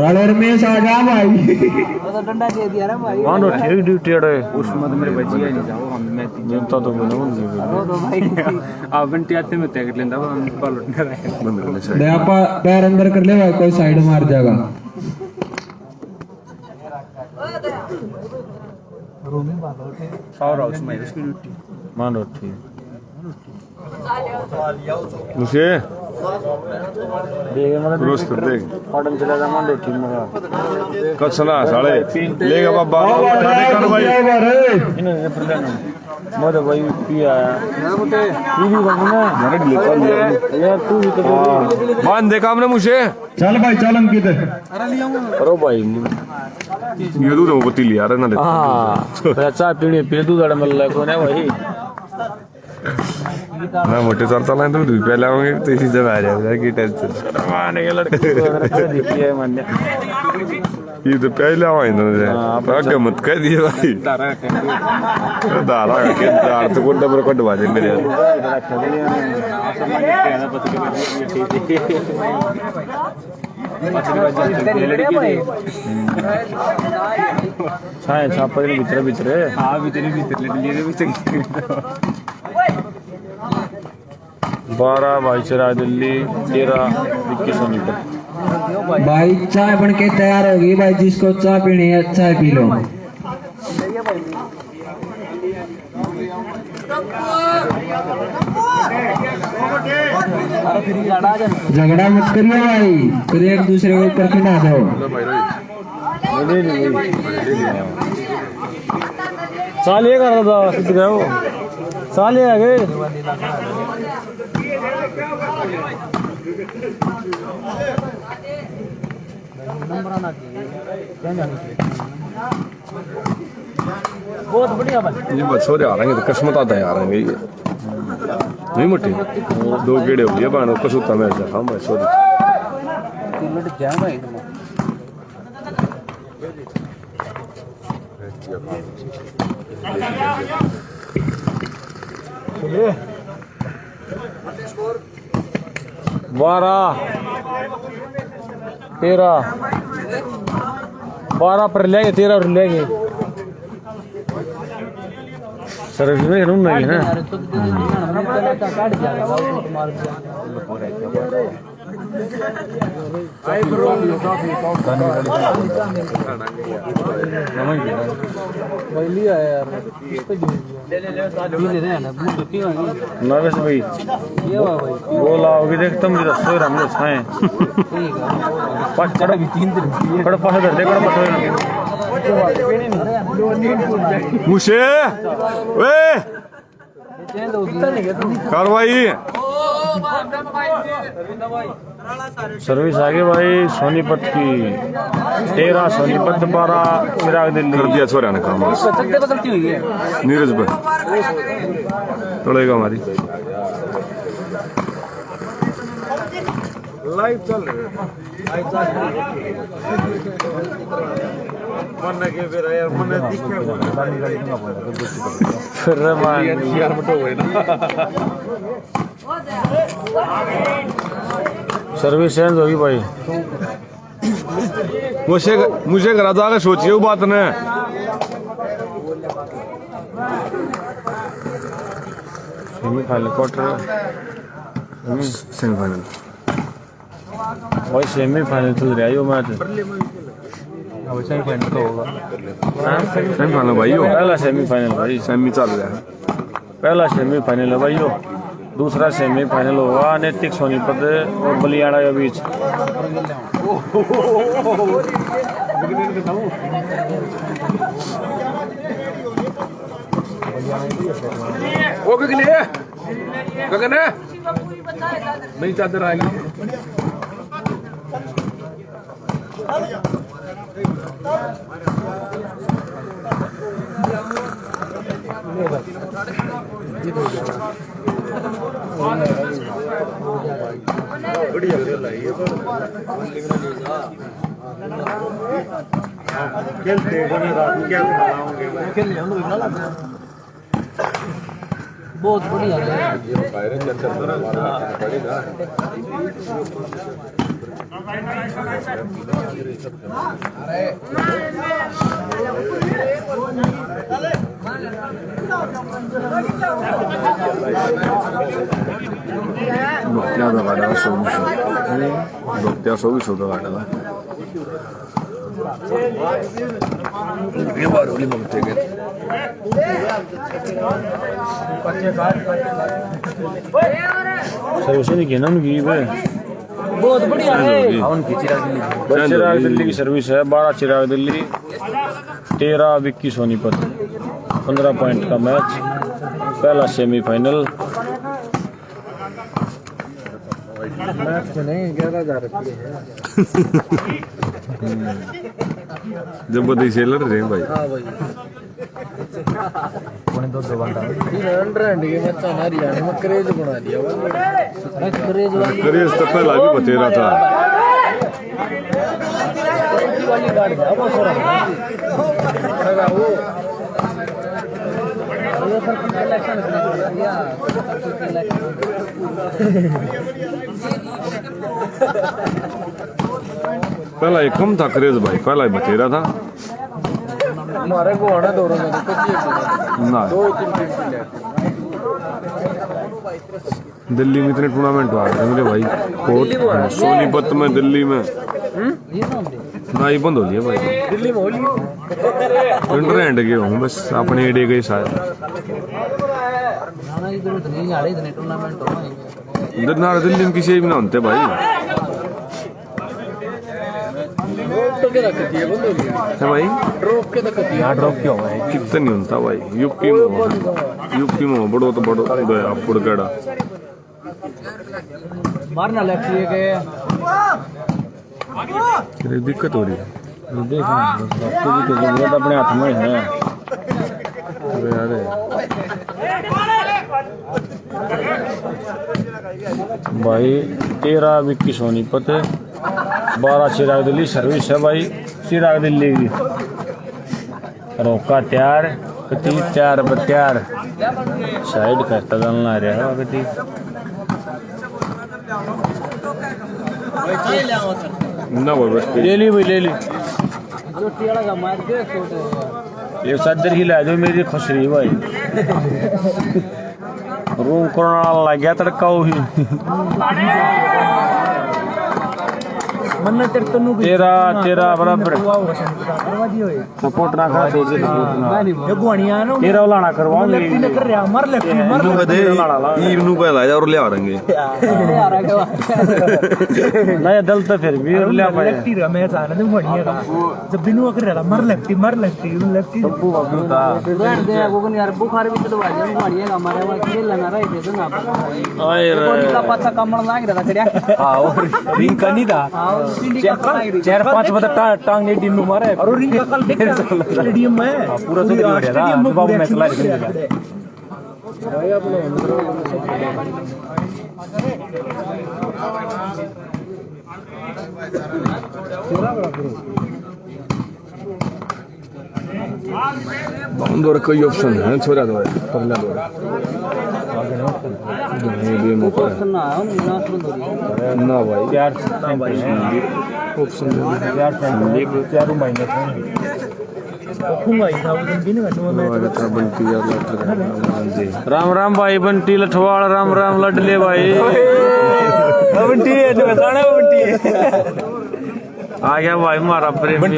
राणा रमेश आ जा भाई वो तो डंडा दे दिया रे भाई हां ठीक ड्यूटी अड़े उस मत मेरे बचिया नहीं जाओ हम मैं जनता तो बनो वो तो भाई आप बंटी आते में तय कर लेंदा हम बॉल उठने रहे बंद करने से दे आपा पैर अंदर कर ले भाई कोई साइड मार जाएगा पावर हाउस में उसकी ड्यूटी मान लो ठीक मुझे देख मतलब रोज कर देख पढ़न चला जा मान लो ठीक मगा कचला साले लेगा बाबा उठा दे कर भाई इन्हें प्रधान मत भाई पी आया तू भी बनना यार तू भी तो मान देखा हमने मुझे चल भाई चल अंकित करो भाई ये दूध पत्ती लिया रहा ना हाँ चाय पीने पीने दूध आड़ा मिल रहा है कौन है भाई ना मोटे सर चला तो दूध पहले आऊंगे तो इसी जगह आ जाएगा की टेंशन माने के लड़के देखी है मान्य ये तो पहले आवा इन्होंने मत कह दिए भाई दारा के दार तो कोड पर कोड बाजे मेरे छाए छापा भीतर भीतर हाँ भीतर लिए 12 भाई चिराग दिल्ली 13 21 सोनीपत भाई चाय बन के तैयार होगी भाई, जिसको चाय पीनी है चाय पी लो। झगड़ा मत करिए भाई, फिर एक दूसरे के ऊपर खिला जाओ। साले कर रहा था कितने गए वो साले आ गए बहुत बढ़िया भाई। ये बस हो रहा है तो किस्मत आता है यार ये नहीं मोटी 2 गेड़े हो गए बानो कसुता में ऐसा हम बस हो मिनट जाए भाई बारह 13 12 पर ले गए 13 और ले गए सर्विस में नहीं है नर्वस भाई वो लाओगे देख तुम भी दसो हमने छाए पाँच कड़ पास दे कड़ पास मुझे वे कार्रवाई सर्विस आगे भाई सोनीपत की 13 सोनीपत 12 चिराग दिल्ली कर दिया छोरा ने काम नीरज भाई तोड़ेगा हमारी लाइव चल रही मन के फिर यार मन दिखे फिर यार मटो हुए ना सर्विस चेंज होगी भाई मुझे करा था सोचिए वो बात ने सेमीफाइनल क्वार्टर सेमीफाइनल भाई सेमीफाइनल चल रहा है यो मैच सेमीफाइनल भाई हो पहला सेमीफाइनल भाई सेमी चल रहा है पहला सेमीफाइनल है भाई यो दूसरा सेमीफाइनल होगा नैतिक सोनीपत और बलियाड़ा के बीच वो के लिए गगन है नहीं चादर आएगी बहुत बढ़िया Dokter solusu da var da. Ne var öyle mi teget? Service नहीं की ना उनकी बहुत बढ़िया है। चिराग दिल्ली की सर्विस है 12 चिराग दिल्ली 13 21 सोनीपत 15 पॉइंट का मैच, पहला सेमीफाइनल। जबरदस्ती से लड़ रहे हैं भाई। हाँ भाई हरियाणा में क्रेज बना दिया करियर तो पहला भी बतेरा था। पहला एक कम था क्रेज भाई, पहला ही बतेरा था हमारे को आना दौड़ों में ना। दिल्ली में इतने टूर्नामेंट हुआ है मेरे भाई, कोट सोनीपत में, दिल्ली में ना ही बंद हो लिया भाई। दिल्ली में हो लिया इंटरनेट गए हूँ बस अपने एडे गए शायद। दिल्ली में किसी भी ना होते भाई। है भाई ड्रॉप के तक यहाँ ड्रॉप क्यों है कितना नहीं होता भाई। यूपी में बड़ो तो बड़ो गया पुड़गड़ा मारना लगती है कि दिक्कत हो रही है। अपने हाथ में है अरे भाई। 13 विक्की सोनीपत, 12 चिराग दिल्ली सर्विस है भाई। चिराग दिल्ली की रोका तैयार, कति तैयार बत्यार साइड करता डालना रहा कति। ना भाई बस ले ली भाई, ले ली ये सदर की ला दो मेरी खुश रही भाई। रूम कोरोना लग गया तड़का ही। तेरा बराबर सपोर्ट ना खा दो तेरा लाना करवाओ ईवनू पे ला जा और ले आ रहेंगे नया दल तो फिर भी ले पाए। जब बिनु अगर रहा मर लगती यार बुखार भी तो बाजे बढ़िया हमारे वहां खेल लगा रहा है तो ना आए का पाछा कमर लाग रहा था खड़िया। हां और रिंग का नहीं था। 4-5 बता टांग ने टीम में मारे और रिंग का कल देख स्टेडियम में पूरा तो बढ़िया था बाबू मैच ला रहे बाउंडर कोई ऑप्शन है छोड़ा दो पहला दो ये भी मौका है ना भाई यार ऑप्शन चारों महीने राम राम भाई बंटी लठवाड़, राम राम लडले भाई। बंटी बताना बंटी आ गया भाई हमारा प्रेमी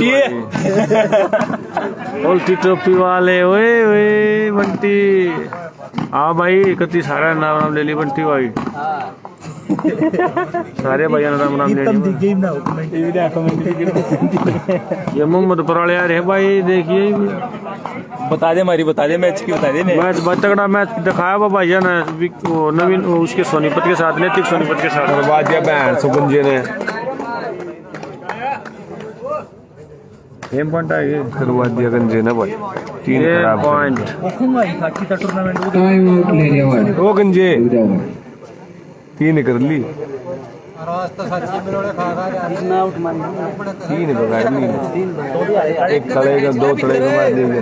उल्टी टोपी वाले ओए ओए बंटी। हाँ भाई कति सारा नाम नाम ले ली बंटी भाई। सारे भाई नाम नाम ले ली। ये मोहम्मद पराले आ रहे भाई, देखिए बता दे मैच की बता दे मैच बहुत तगड़ा मैच दिखाया हुआ भाई ने नवीन उसके सोनीपत के साथ, नैतिक सोनीपत के साथ बर्बाद किया बहन सुगंजे ने। गेम पॉइंट आएगी करवा दिया गंजे ने भाई 3 पॉइंट। टाइम आउट ले लिया भाई। ओ गंजे 3 कर ली, 3 बगाड़ ली, 1 चलेगा 2 चलेगा मार देंगे।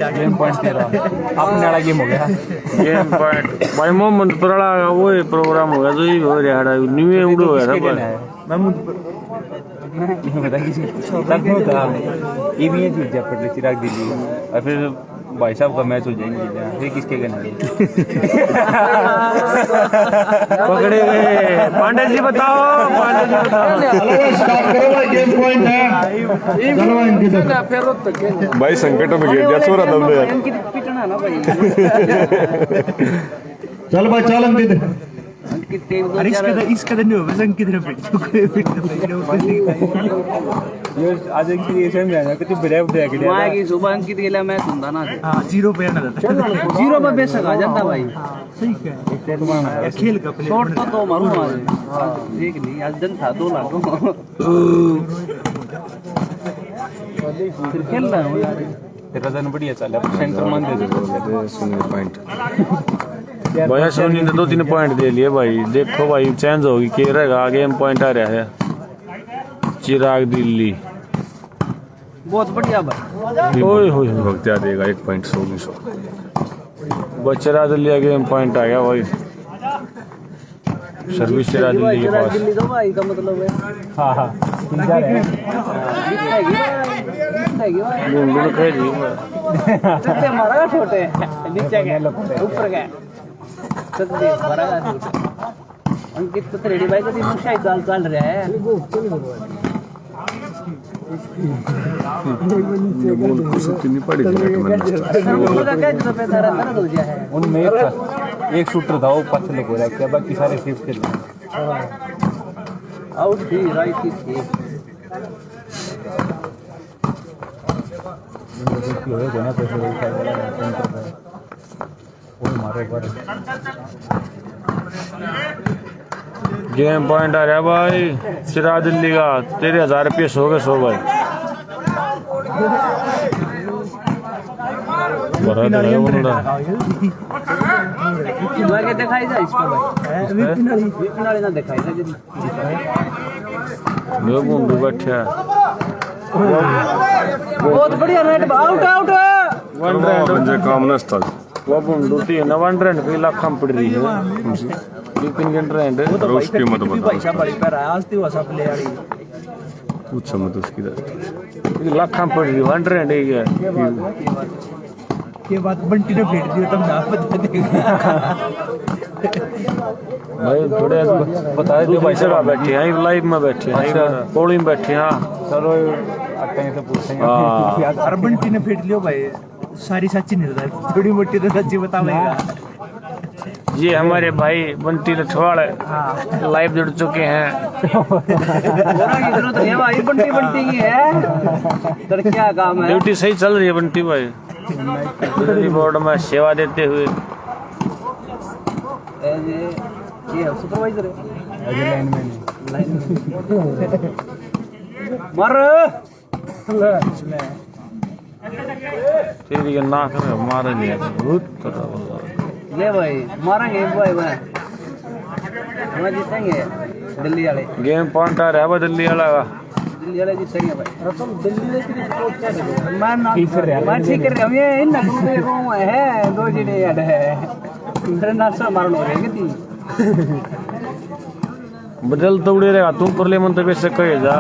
गेम पॉइंट तेरा अपने वाला गेम हो गया। गेम पॉइंट भाई मोहम्मद पराला का वो प्रोग्राम हो गया तो ये हो रहा है न्यू उड़ो हो गया था मैं बता किसी तक नहीं था ये भी है जीत जा पटले चिराग दिल्ली और फिर भाई साहब का मैच हो जाएंगे फिर किसके गए पकड़े गए। पांडे जी बताओ, पांडे जी बताओ। गेम पॉइंट है चलो इनकी तरफ। भाई संकट में गिर गया छोरा दम यार। चल भाई चल अंकित अरे इसका तो नहीं होगा संकित ने फिट ये आज एक ये सेम जाना कि ब्रेव ब्रेक ले वहां की सुबह अंकित के लिए मैं सुनता ना हां 0 पे ना था 0 पे बेशक आ जाता भाई सही है यार खेल का प्ले शॉट तो मारू आज एक नहीं आज दिन था 2 लाख फिर खेल रहा हूं यार तेरा जन बढ़िया चल रहा सेंटर मान दे पॉइंट भैया सोनी ने 2-3 पॉइंट दे लिए भाई। देखो भाई चेंज होगी के रहेगा आगे हम पॉइंट आ रहा है चिराग दिल्ली बहुत बढ़िया भाई ओए होए भक्तिया देगा 1 पॉइंट 100 बचरा दिल्ली आगे हम पॉइंट आ गया भाई सर्विस चिराग दिल्ली के पास दिल्ली तो भाई का मतलब है हां हां इंतजार है गुंडू कह दी सत्ते मारा छोटे नीचे गए ऊपर गए सत्ते मारा छोटे अंकित तो रेडी भाई को मुशाई चाल चल रहा है नहीं पड़ी क्या जो पे तारा तरह हो गया है उनमें एक शूटर था वो पत्थर लग रहा है बाकी सारे सेव कर लिए आउट थी राइट थी गेम पॉइंट आ रहा भाई चिराग दिल्ली का 13,000 रुपये 100 के 100 भाई बड़ा तो है बंदा लगे दिखाई जा इसको भाई विपिनाली ना दिखाई जा जल्दी ये गुंडू बैठा बहुत बढ़िया रेड आउट आउट 1 काम नस्ता वो गुंडू 1 रन पे लाख हम पड़ रही है लेकिन रन उसकी मत बता भाई साहब बड़ी पर आज तो वसा प्ले वाली पूछ मत उसकी लाख हम पड़ रही 1 रन है क्या के बाद बंटी ने भेज दिया तब ना बता देगा भाई थोड़े बता दे भाई साहब बैठे हैं लाइव में बैठे हैं पोलिंग में बैठे हैं चलो आते हैं तो पूछते हैं अरे बंटी ने भेज लियो भाई सारी सच्ची नहीं रहता थोड़ी मोटी तो सच्ची बतावेगा ये हमारे भाई बंटी लठवाड़ लाइव जुड़ चुके हैं जरूरत है भाई बंटी बंटी की है तर क्या काम है ड्यूटी सही चल रही है बंटी भाई बिजली बोर्ड में सेवा देते हुए ये सुपरवाइजर है मर तेरी के नाक में मारे नहीं बहुत ले भाई मारेंगे भाई भाई हम जीतेंगे दिल्ली वाले गेम पॉइंट आ रहा है दिल्ली वाला का दिल्ली वाले जीतेंगे भाई तुम दिल्ली में कितनी स्कोर क्या दे मैं ठीक कर रहा हूं ये इन रूम है 2 जने ऐड है मेरे नाश्ता मारन हो रहे हैं कि बदल तोड़े रहेगा तुम पर ले मन तो कैसे कहे जा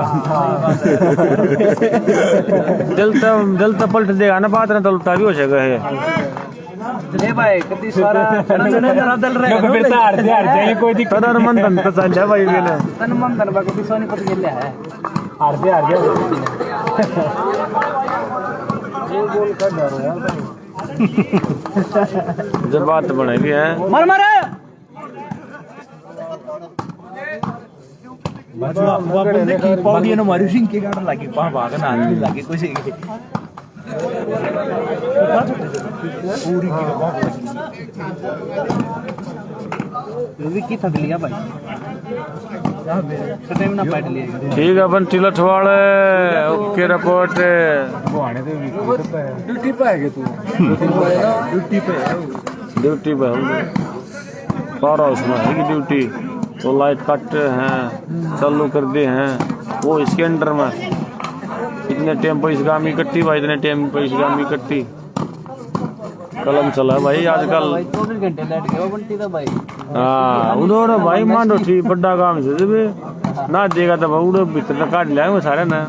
दिल तो पलट देगा ना बात ना तो उल्टा भी हो सके है ले भाई कितनी सारा दल रहे फिर तो हार जाए कोई दिक्कत कदर मन तन तो चल जा भाई गेले तन मन तन बाकी भी सोनीपत गेले है हार जाए ये गोल कर रहा है यार जब बात बनेगी है मर मर वो बंदे की पौड़ी ने मारी सिंह के गाड़ लगी पा भागना आदमी लगी कोई से पूरी की विकी थक लिया भाई टाइम ना बैठ लिया ठीक है बंटी लठवाड़ ओके रिपोर्ट ड्यूटी पे है तू ड्यूटी पे सारा उसमें है कि ड्यूटी तो लाइट कट हैं चालू कर दे हैं वो इसके अंडर में इतने टाइम पर इसगामी कट्टी भाई इतने टाइम पर इसगामी कट्टी कलम चला है भाई आजकल 24 घंटे लेट गया बंटी था भाई हाँ उधर भाई मानो ठीक बड़ा काम से ना देगा तो उड़ो भीतर काट लिया सारे ना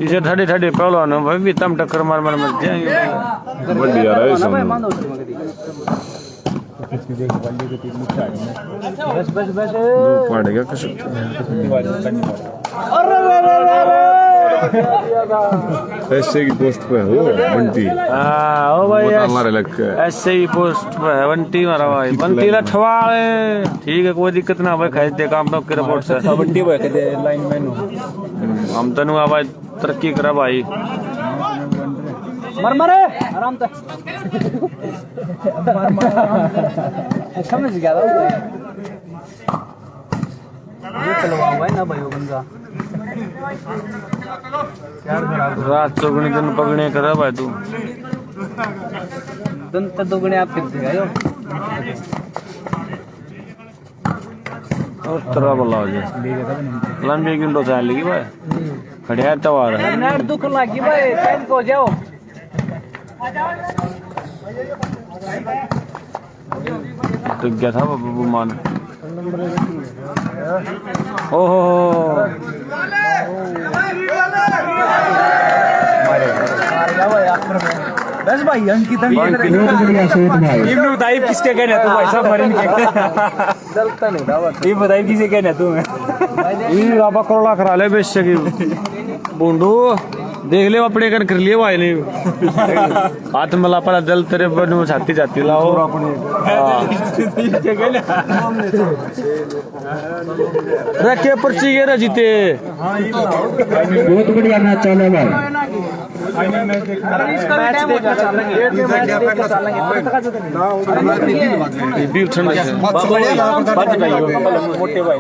इसे ठंडे ठंडे पहलो ना भाई भी तम टक्कर मार मार मर जाएंगे बढ़िया रहा बस पड़ेगा कुछ अरे ऐसे की पोस्ट पे हो बंटी हाँ ओ भाई हमारे लग के ऐसे ही पोस्ट पे है बंटी मारा भाई बंटी लठवाड़े ठीक है कोई दिक्कत ना भाई खरीद दे काम तो के रिपोर्ट से बंटी भाई कहते लाइन मैन हम तनु भाई तरक्की करा भाई मर मरे आराम से समझ गया था ये चलवाऊंगा ना भाई वो बंदा रात चौगने दिन पगने करा भाई तू दिन तक दोगुने आप फिर देगा यो और तरह बोला हो जाए लंबी किंडो चाल लगी भाई खड़िया तवार है नार दुख लगी भाई टाइम को जाओ तो गया था बाबू मान ओहो बस भाई अंकित इब्ने बताइए किसके कहना तू भाई साहब मरीन के चलता नहीं दावा ये बताइए किसे कहना तू ये बाबा करोड़ा करा ले बेच की बूंडू देख ले अपने कर कर लिए भाई ने हाथ मला पड़ा जल तेरे बन में छाती जाती लाओ रखे पर्ची के ना जीते बहुत बढ़िया मैच चल रहा है मैच देखना चलेंगे भी उठन मोटे भाई